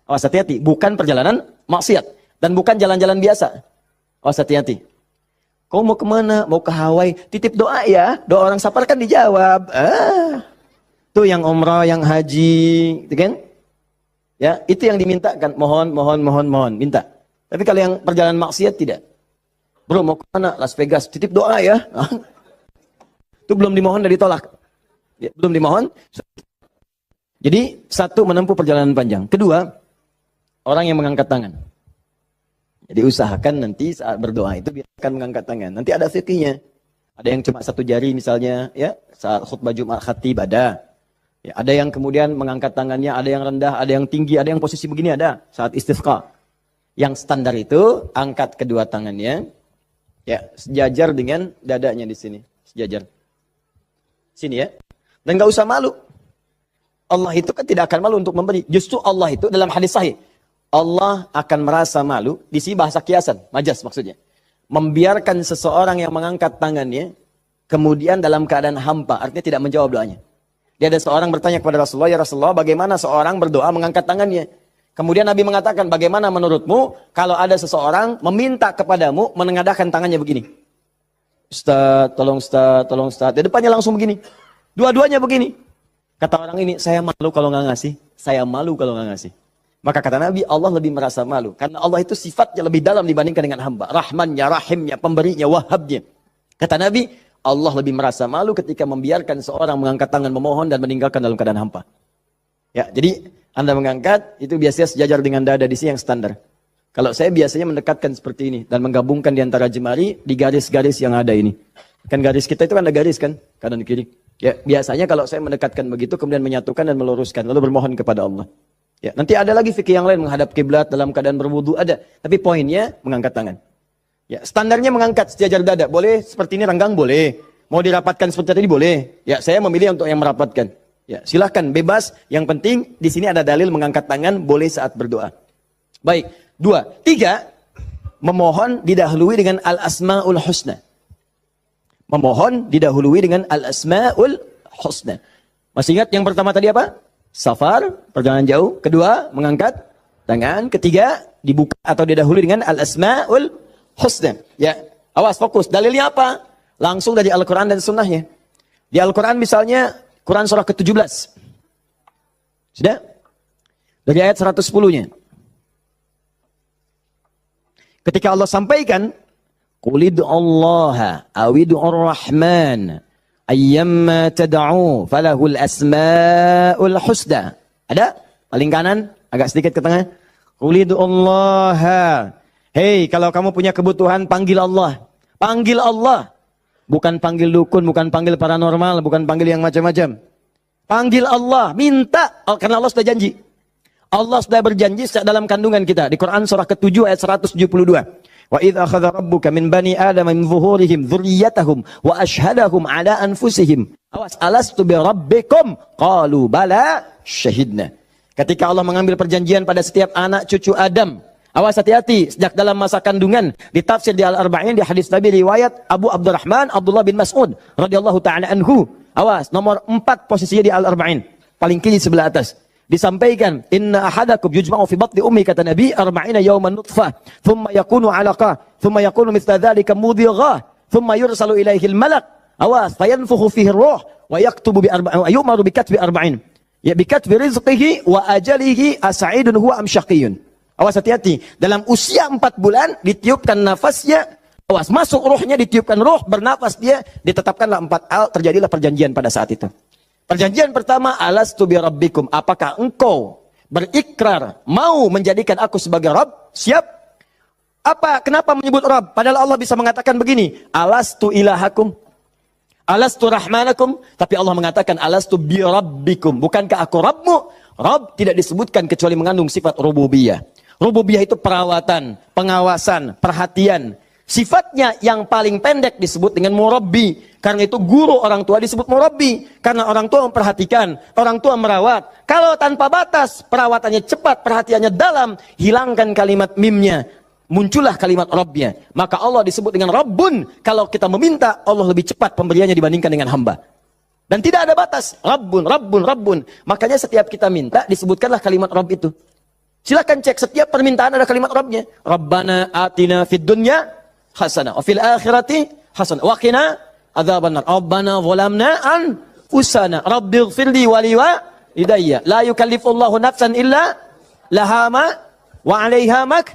Awas hati-hati, bukan perjalanan maksiat. Dan bukan jalan-jalan biasa. Awas hati-hati. Kau mau kemana? Mau ke Hawaii? Titip doa ya. Doa orang safar kan dijawab. Tuh yang umrah, yang haji, gitu kan? Ya, itu yang dimintakan. Mohon, minta. Tapi kalau yang perjalanan maksiat tidak. Bro, mau kemana? Las Vegas. Titip doa ya. Itu belum dimohon dan ditolak. Ya, belum dimohon. Jadi, satu, menempuh perjalanan panjang. Kedua, orang yang mengangkat tangan. Jadi usahakan nanti saat berdoa itu biarkan mengangkat tangan. Nanti ada fikihnya. Ada yang cuma satu jari misalnya, ya saat khutbah Jumat khatib ada. Ya, ada yang kemudian mengangkat tangannya, ada yang rendah, ada yang tinggi, ada yang posisi begini ada saat istisqa. Yang standar itu angkat kedua tangannya, ya sejajar dengan dadanya di sini, sejajar. Sini ya. Dan nggak usah malu. Allah itu kan tidak akan malu untuk memberi. Justru Allah itu dalam hadis sahih. Allah akan merasa malu, di sini bahasa kiasan, majas maksudnya. Membiarkan seseorang yang mengangkat tangannya, kemudian dalam keadaan hampa, artinya tidak menjawab doanya. Dia ada seorang bertanya kepada Rasulullah, ya Rasulullah, bagaimana seorang berdoa mengangkat tangannya? Kemudian Nabi mengatakan, bagaimana menurutmu kalau ada seseorang meminta kepadamu menengadahkan tangannya begini? Ustaz, tolong Ustaz. Di depannya langsung begini. Dua-duanya begini. Kata orang ini, saya malu kalau nggak ngasih. Maka kata Nabi, Allah lebih merasa malu. Karena Allah itu sifatnya lebih dalam dibandingkan dengan hamba. Rahmannya, rahimnya, pemberinya, wahabnya. Kata Nabi, Allah lebih merasa malu ketika membiarkan seorang mengangkat tangan memohon dan meninggalkan dalam keadaan hampa. Ya, jadi Anda mengangkat, itu biasanya sejajar dengan dada di sini yang standar. Kalau saya biasanya mendekatkan seperti ini. Dan menggabungkan di antara jemari di garis-garis yang ada ini. Kan garis kita itu kan ada garis kan, kanan kiri. Ya, biasanya kalau saya mendekatkan begitu, kemudian menyatukan dan meluruskan. Lalu bermohon kepada Allah. Ya, nanti ada lagi fikih yang lain menghadap kiblat dalam keadaan berwudu ada, tapi poinnya mengangkat tangan. Ya, standarnya mengangkat sejajar dada. Boleh seperti ini renggang boleh. Mau dirapatkan seperti tadi boleh. Ya, saya memilih untuk yang merapatkan. Ya, silahkan bebas. Yang penting di sini ada dalil mengangkat tangan boleh saat berdoa. Baik, 2, 3 memohon didahului dengan al-asmaul husna. Memohon didahului dengan al-asmaul husna. Masih ingat yang pertama tadi apa? Safar, perjalanan jauh. Kedua, mengangkat tangan. Ketiga, dibuka atau didahului dengan al-asma'ul husna. Ya, awas fokus. Dalilnya apa? Langsung dari Al-Quran dan sunnahnya. Di Al-Quran misalnya, Quran surah ke-17. Sudah? Dari ayat 110-nya. Ketika Allah sampaikan, Qul id'ullaha awid'ur rahman. Ayyamma tad'u falahul asma'ul husna. Ada? Paling kanan, agak sedikit ke tengah. Qulidullaha. Hei, kalau kamu punya kebutuhan, panggil Allah. Panggil Allah. Bukan panggil dukun, bukan panggil paranormal, bukan panggil yang macam-macam. Panggil Allah, minta. Karena Allah sudah janji. Allah sudah berjanji dalam kandungan kita. Di Quran surah ke-7 ayat 172. Wa idh akhadha rabbuka min bani adama min zuhurihim dzurriyyatahum wa ashhadahum ala anfusihim. Awas, alastu bi rabbikum? Qalu bala syahidna. Ketika Allah mengambil perjanjian pada setiap anak cucu Adam. Awas hati-hati, sejak dalam masa kandungan. Ditafsir di Al-Arba'in, di hadis Nabi riwayat Abu Abdurrahman Abdullah bin Mas'ud radhiyallahu ta'ala anhu. Awas, nomor 4 posisinya di Al-Arba'in. Paling kiri sebelah atas. Disampaikan, inna ahadakum yujma'u fi batni ummi, kata Nabi, arba'ina yawman nutfah, thumma yakunu alaqah, thumma yakunu mithla dhalika mudhighah, thumma yursalu ilaihil malak. Awas, fayanfukhu fihi ruh, wa yaktubu bi arba'in, wa yu'maru bi katbi arba'in. Ya bi katbi rizqihi wa ajalihi as'idun huwa am syaqiyun. Awas hati-hati, dalam usia 4 bulan ditiupkan nafasnya, awas masuk ruhnya, ditiupkan ruh, bernafas dia, ditetapkanlah 4 hal, terjadilah perjanjian pada saat itu. Perjanjian pertama, alastu bi rabbikum, apakah engkau berikrar mau menjadikan aku sebagai Rabb? Siap? Apa? Kenapa menyebut Rabb? Padahal Allah bisa mengatakan begini, alastu ilahakum, alastu rahmanakum, tapi Allah mengatakan alastu bi rabbikum, bukankah aku Rabbmu? Rabb tidak disebutkan kecuali mengandung sifat rububiyah. Rububiyah itu perawatan, pengawasan, perhatian. Sifatnya yang paling pendek disebut dengan murabbi. Karena itu guru orang tua disebut murabbi. Karena orang tua memperhatikan, orang tua merawat. Kalau tanpa batas, perawatannya cepat, perhatiannya dalam, hilangkan kalimat mimnya. Muncullah kalimat Rabbnya. Maka Allah disebut dengan Rabbun. Kalau kita meminta, Allah lebih cepat pemberiannya dibandingkan dengan hamba. Dan tidak ada batas. Rabbun, Rabbun, Rabbun. Makanya setiap kita minta, disebutkanlah kalimat Rabb itu. Silakan cek, setiap permintaan ada kalimat Rabbnya. Rabbana atina fid dunya hasanah, wa fil akhirati hasanah, wa qina adzabannar. Rabbana zalamna anfusana, rabbighfirli wa liwalidayya. La yukallifullahu nafsan illa laha ma wa 'alaiha mak.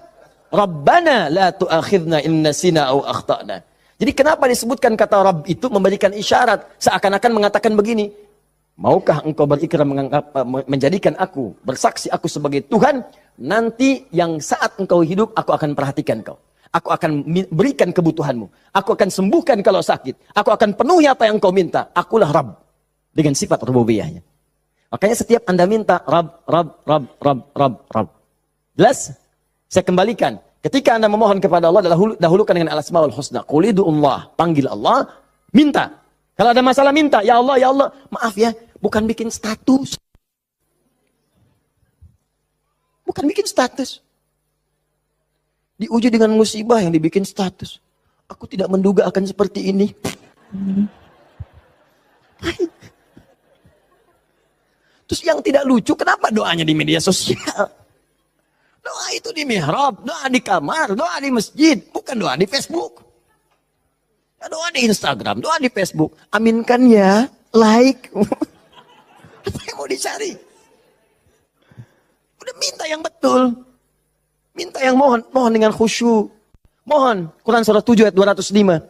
Rabbana la tu'akhidna in nasina aw akhtana. Jadi kenapa disebutkan kata Rabb itu memberikan isyarat, seakan-akan mengatakan begini, maukah engkau berikrar menjadikan aku, bersaksi aku sebagai Tuhan, nanti yang saat engkau hidup aku akan perhatikan kau. Aku akan berikan kebutuhanmu. Aku akan sembuhkan kalau sakit. Aku akan penuhi apa yang engkau minta. Akulah Rabb. Dengan sifat rububiyahnya. Makanya setiap Anda minta Rabb, Rabb, Rabb, Rabb, Rabb, Rabb. Jelas? Saya kembalikan. Ketika Anda memohon kepada Allah, dahulukan dengan al-asmaul husna. Qul ud'ullah, panggil Allah, minta. Kalau ada masalah minta, ya Allah, maaf ya, bukan bikin status. Bukan bikin status. Diuji dengan musibah yang dibikin status. Aku tidak menduga akan seperti ini. Terus yang tidak lucu, kenapa doanya di media sosial? Doa itu di mihrab, doa di kamar, doa di masjid, bukan doa di Facebook. Doa di Instagram, doa di Facebook. Aminkan ya, like. Apa yang mau dicari? Udah minta yang betul. Minta yang mohon dengan khusyuk. Mohon, Quran surah 7 ayat 205.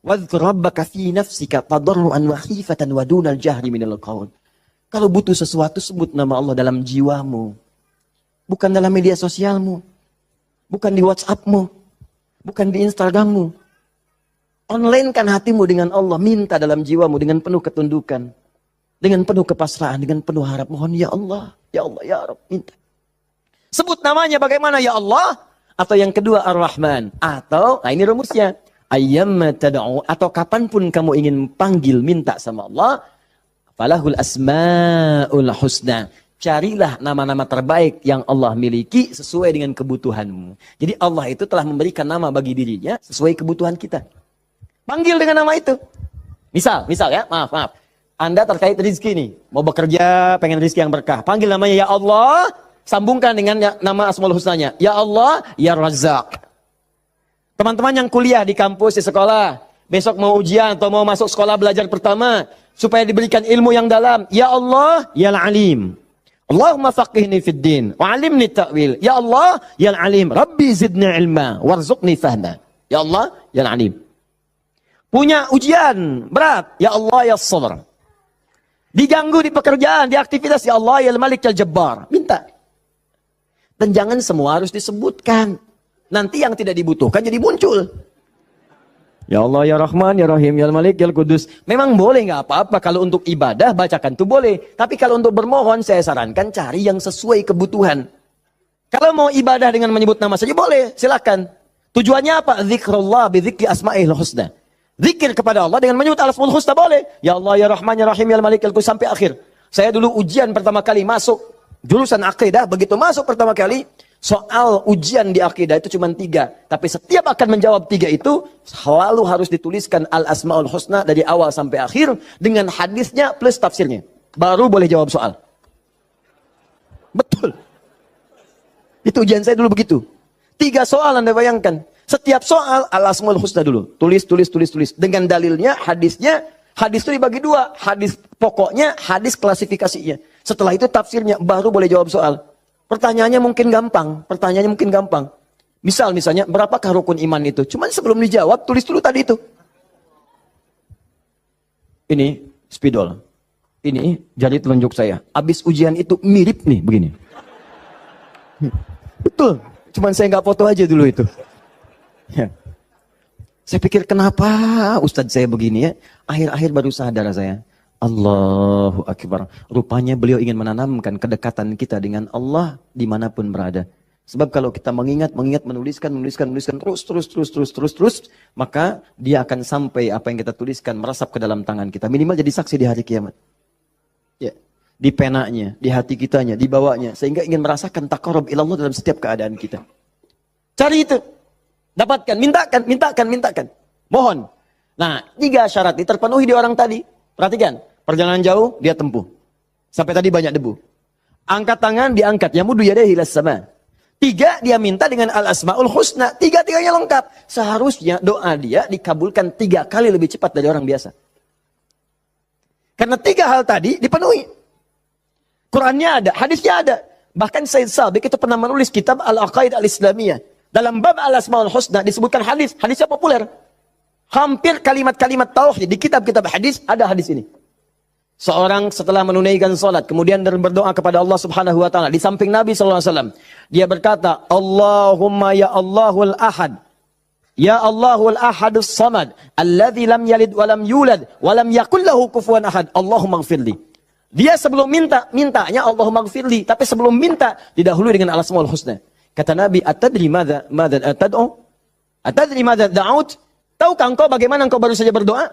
Wadhkur rabbaka fi nafsika tadarruan wa khifatan wa dunal jahri minal qaul. Kalau butuh sesuatu, sebut nama Allah dalam jiwamu. Bukan dalam media sosialmu. Bukan di WhatsAppmu. Bukan di Instagrammu. Online-kan hatimu dengan Allah. Minta dalam jiwamu dengan penuh ketundukan. Dengan penuh kepasrahan. Dengan penuh harap. Mohon ya Allah. Ya Allah, ya Rabb. Minta. Sebut namanya bagaimana ya Allah. Atau yang kedua Ar-Rahman. Atau, nah ini rumusnya. Ayyamma tad'u. Atau kapanpun kamu ingin panggil, minta sama Allah. Falahul asma'ul husna. Carilah nama-nama terbaik yang Allah miliki sesuai dengan kebutuhanmu. Jadi Allah itu telah memberikan nama bagi dirinya sesuai kebutuhan kita. Panggil dengan nama itu. Misal ya, maaf. Anda terkait rezeki nih. Mau bekerja, pengen rezeki yang berkah. Panggil namanya ya Allah, sambungkan dengan nama Asmaul Husnanya. Ya Allah, ya Razzaq. Teman-teman yang kuliah di kampus, di sekolah. Besok mau ujian atau mau masuk sekolah belajar pertama. Supaya diberikan ilmu yang dalam. Ya Allah, ya Alim. Allahumma faqihni fid din wa 'allimni ta'wil. Ya Allah, ya Alim, Rabbi zidni ilma warzuqni fahma. Ya Allah, ya Alim. Punya ujian berat, ya Allah, ya Sabr. Diganggu di pekerjaan, di aktivitas, ya Allah, ya Malik, ya Jabbar. Minta. Dan jangan semua harus disebutkan. Nanti yang tidak dibutuhkan jadi muncul. Ya Allah, ya Rahman, ya Rahim, ya Malik, ya Kudus. Memang boleh, nggak apa-apa. Kalau untuk ibadah, bacakan itu boleh. Tapi kalau untuk bermohon, saya sarankan cari yang sesuai kebutuhan. Kalau mau ibadah dengan menyebut nama saja, boleh. Silakan. Tujuannya apa? Zikrullah bidzikri asma'il husna. Zikir kepada Allah dengan menyebut al-asmaul husna boleh. Ya Allah, ya Rahman, ya Rahim, ya Malik, ya Kudus, sampai akhir. Saya dulu ujian pertama kali masuk Jurusan akidah, begitu masuk pertama kali, soal ujian di akidah itu cuma 3. Tapi setiap akan menjawab 3 itu, selalu harus dituliskan Al-Asma'ul Husna dari awal sampai akhir, dengan hadisnya plus tafsirnya. Baru boleh jawab soal. Betul. Itu ujian saya dulu begitu. 3 soal Anda bayangkan. Setiap soal Al-Asma'ul Husna dulu. Tulis. Dengan dalilnya, hadisnya. Hadis itu dibagi 2. Hadis pokoknya, hadis klasifikasinya. Setelah itu tafsirnya, baru boleh jawab soal. Pertanyaannya mungkin gampang. Misalnya, berapakah rukun iman itu? Cuman sebelum dijawab, tulis dulu tadi itu. Ini spidol. Ini jari telunjuk saya. Habis ujian itu mirip nih, begini. Betul. Cuman saya nggak foto aja dulu itu. Ya. Saya pikir kenapa Ustadz saya begini ya. Akhir-akhir baru sadar saya. Allahu Akbar. Rupanya beliau ingin menanamkan kedekatan kita dengan Allah dimanapun berada. Sebab kalau kita mengingat, menuliskan terus, maka dia akan sampai apa yang kita tuliskan merasap ke dalam tangan kita. Minimal jadi saksi di hari kiamat. Ya. Di penanya, di hati kitanya, di bawahnya. Sehingga ingin merasakan taqarrub ilallah dalam setiap keadaan kita. Cari itu. Dapatkan, mintakan. Mohon. Nah, 3 syarat ini terpenuhi di orang tadi. Perhatikan. Perjalanan jauh, dia tempuh. Sampai tadi banyak debu. Angkat tangan, diangkat. Yamudu yadayhi ilas sama. 3, dia minta dengan Al-Asma'ul Husna. 3-tiganya lengkap. Seharusnya doa dia dikabulkan 3 kali lebih cepat dari orang biasa. Karena 3 hal tadi dipenuhi. Qurannya ada, hadisnya ada. Bahkan Sayyid Sabiq itu pernah menulis kitab Al-Aqaid Al-Islamiyah. Dalam bab Al-Asma'ul Husna disebutkan hadis. Hadisnya populer. Hampir kalimat-kalimat tauhid di kitab-kitab hadis ada hadis ini. Seorang setelah menunaikan salat kemudian berdoa kepada Allah Subhanahu wa taala di samping Nabi sallallahu alaihi wasallam. Dia berkata, "Allahumma ya Allahul Ahad. Ya Allahul Ahadus Samad, alladzi lam yalid wa lam yulad wa lam yakul lahu kufuwan ahad. Allahumma ighfirli." Dia sebelum mintanya Allahumma ighfirli, tapi sebelum minta didahului dengan Al-Asmaul Husna. Kata Nabi, "Atadri madza tad'u? Atadri madza da'ut?" Tahukah engkau bagaimana engkau baru saja berdoa?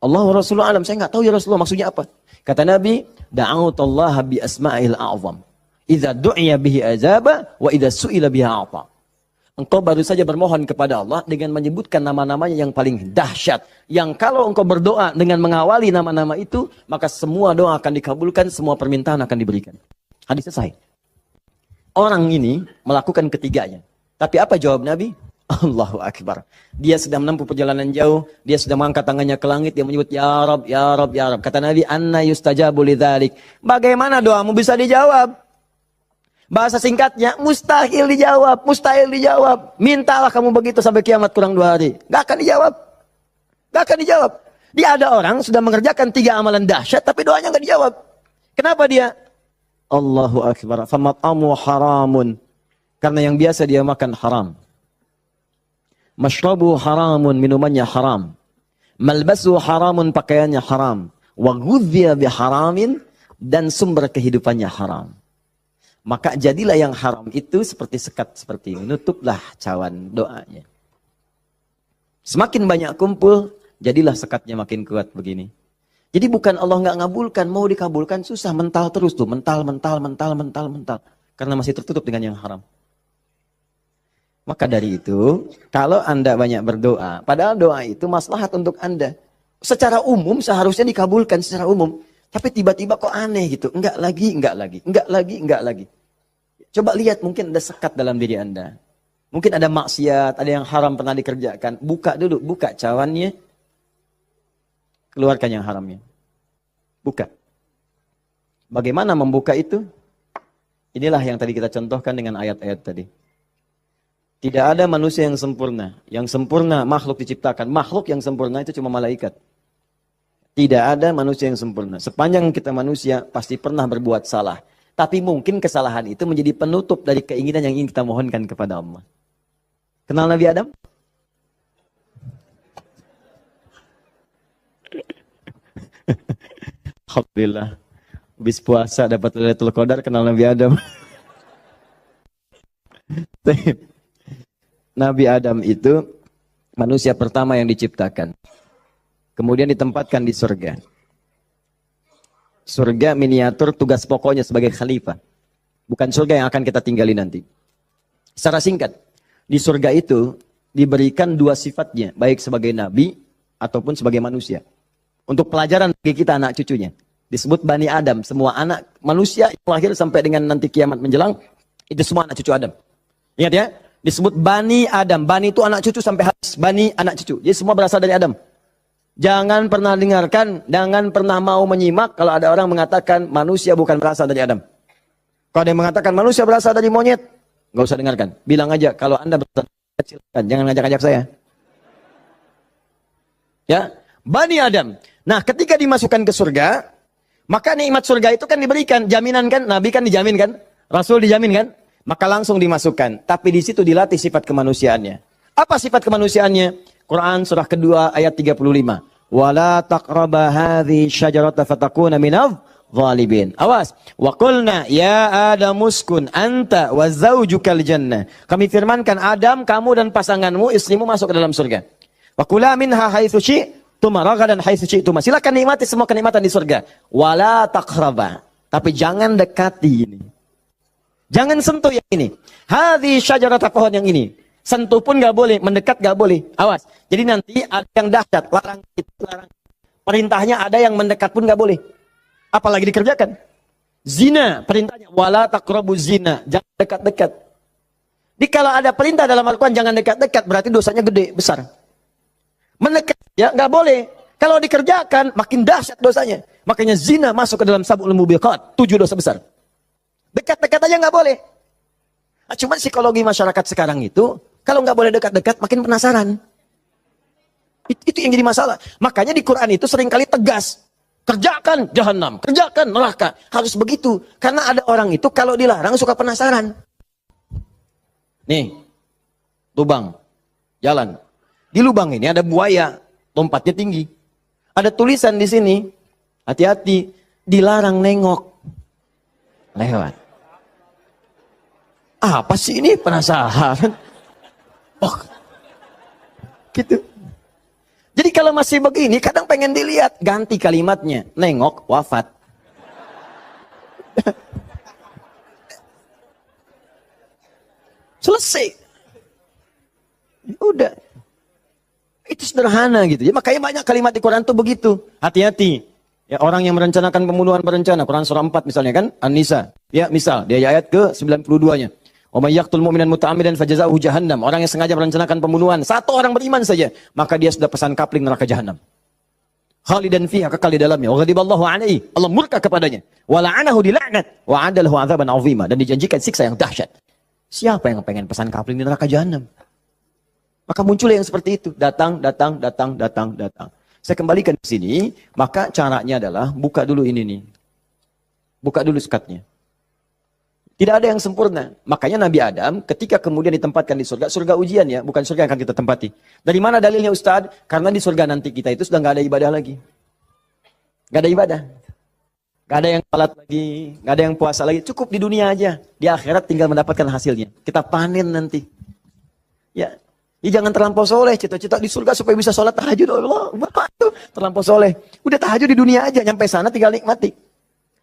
Allah wa Rasulullah alam, saya enggak tahu ya Rasulullah maksudnya apa. Kata Nabi, "Da'utallaha bi asma'il a'zam. Idza du'iya bihi azaba wa idza su'ila biha a'ta." Engkau baru saja bermohon kepada Allah dengan menyebutkan nama-namanya yang paling dahsyat. Yang kalau engkau berdoa dengan mengawali nama-nama itu, maka semua doa akan dikabulkan, semua permintaan akan diberikan. Hadis selesai. Orang ini melakukan ketiganya. Tapi apa jawab Nabi? Allahu Akbar. Dia sudah menempuh perjalanan jauh. Dia sudah mengangkat tangannya ke langit. Dia menyebut, Ya Rab, Ya Rab, Ya Rab. Kata Nabi, Anna yustajabu lidzalik. Bagaimana doamu bisa dijawab? Bahasa singkatnya, mustahil dijawab. Mustahil dijawab. Mintalah kamu begitu sampai kiamat kurang 2 hari. Gak akan dijawab. Gak akan dijawab. Dia ada orang sudah mengerjakan 3 amalan dahsyat. Tapi doanya gak dijawab. Kenapa dia? Allahu Akbar. Famat'amu haramun. Karena yang biasa dia makan haram. Mashrabu haramun. Minumannya haram. Malbasu haramun. Pakaiannya haram. Wa ghudhiya biharamin. Dan sumber kehidupannya haram. Maka jadilah yang haram itu seperti sekat seperti ini. Nutuplah cawan doanya. Semakin banyak kumpul. Jadilah sekatnya makin kuat begini. Jadi bukan Allah nggak ngabulkan, mau dikabulkan susah, mental terus tuh, mental. Karena masih tertutup dengan yang haram. Maka dari itu, kalau Anda banyak berdoa, padahal doa itu maslahat untuk Anda. Secara umum seharusnya dikabulkan secara umum. Tapi tiba-tiba kok aneh gitu, enggak lagi. Coba lihat, mungkin ada sekat dalam diri Anda. Mungkin ada maksiat, ada yang haram pernah dikerjakan. Buka dulu, buka cawannya. Keluarkan yang haramnya. Buka. Bagaimana membuka itu? Inilah yang tadi kita contohkan dengan ayat-ayat tadi. Tidak ada manusia yang sempurna. Yang sempurna makhluk diciptakan. Makhluk yang sempurna itu cuma malaikat. Tidak ada manusia yang sempurna. Sepanjang kita manusia pasti pernah berbuat salah. Tapi mungkin kesalahan itu menjadi penutup dari keinginan yang ingin kita mohonkan kepada Allah. Kenal Nabi Adam? Alhamdulillah. Habis puasa dapat Lailatul Qadar, kenal Nabi Adam. Nabi Adam itu manusia pertama yang diciptakan. Kemudian ditempatkan di surga. Surga miniatur, tugas pokoknya sebagai khalifah. Bukan surga yang akan kita tinggali nanti. Secara singkat, di surga itu diberikan dua sifatnya, baik sebagai nabi ataupun sebagai manusia. Untuk pelajaran bagi kita anak cucunya. Disebut Bani Adam, semua anak manusia yang lahir sampai dengan nanti kiamat menjelang, itu semua anak cucu Adam. Ingat ya, disebut Bani Adam. Bani itu anak cucu sampai habis, Bani anak cucu. Jadi semua berasal dari Adam. Jangan pernah dengarkan, jangan pernah mau menyimak kalau ada orang mengatakan manusia bukan berasal dari Adam. Kalau ada yang mengatakan manusia berasal dari monyet, nggak usah dengarkan. Bilang aja, kalau Anda berasal dari monyet, silakan. Jangan ngajak-ngajak saya. Ya, Bani Adam. Nah, ketika dimasukkan ke surga, maka nikmat surga itu kan diberikan. Jaminan kan, Nabi kan dijamin kan, Rasul dijamin kan, maka langsung dimasukkan. Tapi di situ dilatih sifat kemanusiaannya. Apa sifat kemanusiaannya? Quran surah kedua ayat 35. Wala taqraba hadhi syajarata fatakuna minadh zalimin. Awas. Wa qulna ya Adam uskun anta wa zawjukal jannah. Kami firmankan Adam, kamu dan pasanganmu, istrimu masuk ke dalam surga. Wa kula minha haitsu syi'tum ragadan haitsu syi'tum. Silakan nikmati semua kenikmatan di surga. Wala taqraba. Tapi jangan dekati ini. Jangan sentuh yang ini. Hadhi syajarata, pohon yang ini. Sentuh pun gak boleh, mendekat gak boleh. Awas. Jadi nanti ada yang dahsyat, larang. Perintahnya ada yang mendekat pun gak boleh. Apalagi dikerjakan. Zina, perintahnya wala taqrabu zina, jangan dekat-dekat. Jadi kalau ada perintah dalam Al-Quran jangan dekat-dekat, berarti dosanya gede, besar. Mendekat ya gak boleh. Kalau dikerjakan makin dahsyat dosanya. Makanya zina masuk ke dalam sab'ul mubiqat, 7 dosa besar. Dekat-dekat aja gak boleh. Nah, cuman psikologi masyarakat sekarang itu, kalau nggak boleh dekat-dekat, makin penasaran. Itu yang jadi masalah. Makanya di Quran itu seringkali tegas. Kerjakan jahanam, kerjakan neraka. Harus begitu. Karena ada orang itu kalau dilarang suka penasaran. Nih, lubang, jalan. Di lubang ini ada buaya, lompatnya tinggi. Ada tulisan di sini, hati-hati, dilarang nengok. Lewat. Apa sih ini? Penasaran. Oh, gitu. Jadi kalau masih begini, kadang pengen dilihat. Ganti kalimatnya. Nengok, wafat. Selesai. Udah. Itu sederhana gitu. Ya, makanya banyak kalimat di Quran tuh begitu. Hati-hati. Ya, orang yang merencanakan pembunuhan berencana. Quran surah 4 misalnya kan. An-Nisa. Ya misal. Dia ayat ke 92-nya. Wa may yaqtul mu'minan muta'ammidan fajaza'uhu jahannam. Orang yang sengaja merencanakan pembunuhan, satu orang beriman saja, maka dia sudah pesan kapling neraka jahanam. Khalidan fiha, kekal di dalamnya. Wa ghadiballahu alaihi, Allah murka kepadanya. Wa la'anahu dila'nat wa 'adalahu 'adzaban 'azima, dan dijanjikan siksa yang dahsyat. Siapa yang pengen pesan kapling di neraka jahanam? Maka muncul yang seperti itu, datang. Saya kembalikan ke sini, maka caranya adalah buka dulu ini nih. Buka dulu sekatnya. Tidak ada yang sempurna. Makanya Nabi Adam ketika kemudian ditempatkan di surga, surga ujian ya, bukan surga yang akan kita tempati. Dari mana dalilnya Ustaz? Karena di surga nanti kita itu sudah nggak ada ibadah lagi. Nggak ada ibadah. Nggak ada yang salat lagi, nggak ada yang puasa lagi. Cukup di dunia aja. Di akhirat tinggal mendapatkan hasilnya. Kita panen nanti. Ya, jangan terlampau soleh. Cita-cita di surga supaya bisa sholat tahajud. Allah, itu terlampau soleh. Udah tahajud di dunia aja. Nyampe sana tinggal nikmati.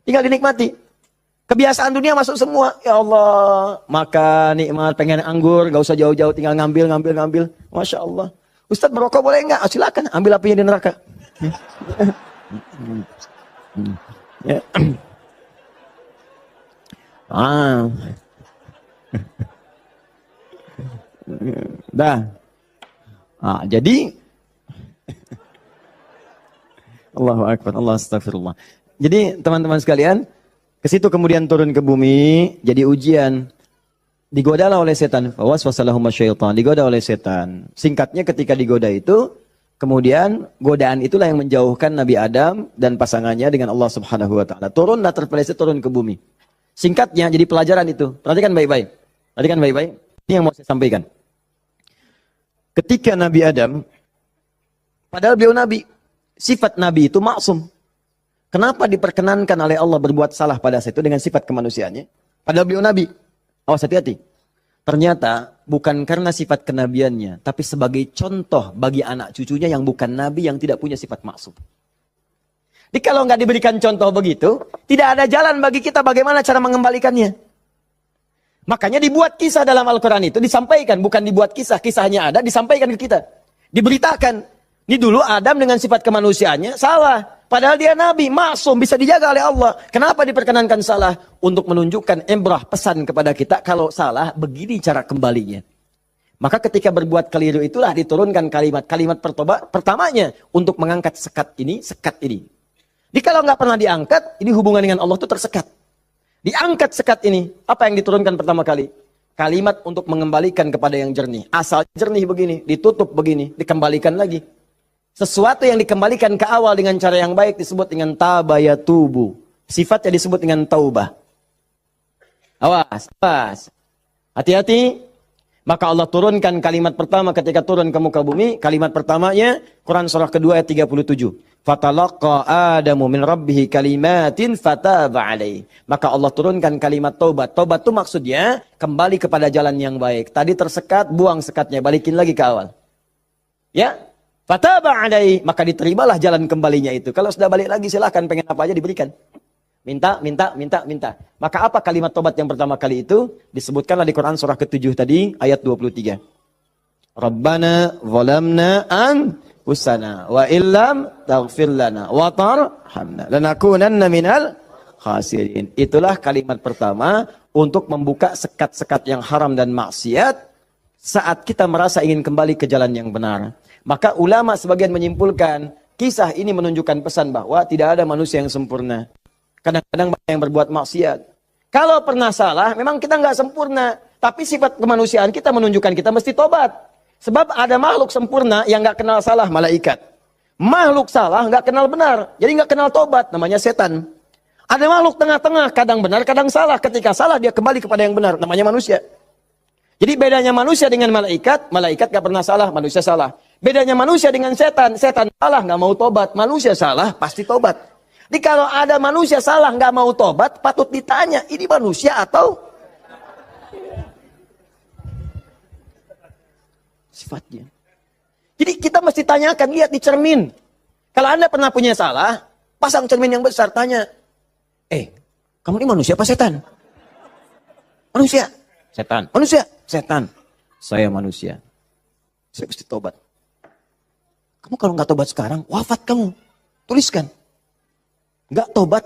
Tinggal dinikmati. Kebiasaan dunia masuk semua. Ya Allah, makan nikmat, pengen anggur, gak usah jauh-jauh, tinggal ngambil. Masya Allah. Ustadz merokok boleh enggak? Oh, silakan, ambil apinya di neraka. Ya. Dah. Jadi Allahu Akbar, Allah astagfirullah. Jadi teman-teman sekalian, ke situ kemudian turun ke bumi, jadi ujian. Digodalah oleh setan. Waswasalahum syaitan, digoda oleh setan. Singkatnya ketika digoda itu, kemudian godaan itulah yang menjauhkan Nabi Adam dan pasangannya dengan Allah Subhanahu wa taala. Turunlah terpeleset turun ke bumi. Singkatnya jadi pelajaran itu. Perhatikan baik-baik. Ini yang mau saya sampaikan. Ketika Nabi Adam, padahal beliau nabi, sifat nabi itu maksum. Kenapa diperkenankan oleh Allah berbuat salah pada saat itu dengan sifat kemanusiaannya? Padahal beliau nabi. Awas hati-hati. Ternyata bukan karena sifat kenabiannya, tapi sebagai contoh bagi anak cucunya yang bukan nabi, yang tidak punya sifat maksum. Jadi kalau nggak diberikan contoh begitu, tidak ada jalan bagi kita bagaimana cara mengembalikannya. Makanya dibuat kisah dalam Al-Quran itu, disampaikan. Bukan dibuat kisah, kisahnya ada, disampaikan ke kita. Diberitakan. Ini dulu Adam dengan sifat kemanusiaannya salah. Padahal dia nabi, maksum, bisa dijaga oleh Allah. Kenapa diperkenankan salah? Untuk menunjukkan ibrah, pesan kepada kita, kalau salah, begini cara kembalinya. Maka ketika berbuat keliru itulah diturunkan kalimat pertamanya untuk mengangkat sekat ini. Jadi kalau nggak pernah diangkat, ini hubungan dengan Allah itu tersekat. Diangkat sekat ini, apa yang diturunkan pertama kali? Kalimat untuk mengembalikan kepada yang jernih. Asal jernih begini, ditutup begini, dikembalikan lagi. Sesuatu yang dikembalikan ke awal dengan cara yang baik disebut dengan tabayatubu. Sifatnya disebut dengan taubah. Awas. Hati-hati. Maka Allah turunkan kalimat pertama ketika turun ke muka bumi. Kalimat pertamanya, Quran surah kedua ayat 37. Fatalaqa Adamu min rabbihi kalimatin fataba alaih. Maka Allah turunkan kalimat taubat. Taubat itu maksudnya kembali kepada jalan yang baik. Tadi tersekat, buang sekatnya, balikin lagi ke awal. Ya, fataba alaih. Maka diterimalah jalan kembalinya itu. Kalau sudah balik lagi silahkan, pengen apa aja diberikan. Minta. Maka apa kalimat tobat yang pertama kali itu? Disebutkanlah di Quran surah ke-7 tadi, ayat 23. Rabbana zalamna anfusana wa illam taghfir lana wa tarhamna lanakunanna minal khasirin. Itulah kalimat pertama untuk membuka sekat-sekat yang haram dan maksiat saat kita merasa ingin kembali ke jalan yang benar. Maka ulama sebagian menyimpulkan, kisah ini menunjukkan pesan bahwa tidak ada manusia yang sempurna. Kadang-kadang banyak yang berbuat maksiat. Kalau pernah salah, memang kita nggak sempurna. Tapi sifat kemanusiaan kita menunjukkan kita mesti tobat. Sebab ada makhluk sempurna yang nggak kenal salah, malaikat. Makhluk salah nggak kenal benar, jadi nggak kenal tobat, namanya setan. Ada makhluk tengah-tengah, kadang benar, kadang salah. Ketika salah dia kembali kepada yang benar, namanya manusia. Jadi bedanya manusia dengan malaikat, malaikat nggak pernah salah, manusia salah. Bedanya manusia dengan setan, setan salah nggak mau tobat, manusia salah pasti tobat. Jadi kalau ada manusia salah nggak mau tobat, patut ditanya, ini manusia atau sifatnya. Jadi kita mesti tanyakan, lihat di cermin. Kalau Anda pernah punya salah, pasang cermin yang besar, tanya, kamu ini manusia apa setan? Manusia. Setan. Manusia. Setan. Saya manusia. Saya mesti tobat. Kamu kalau nggak tobat sekarang, wafat kamu. Tuliskan. Nggak tobat,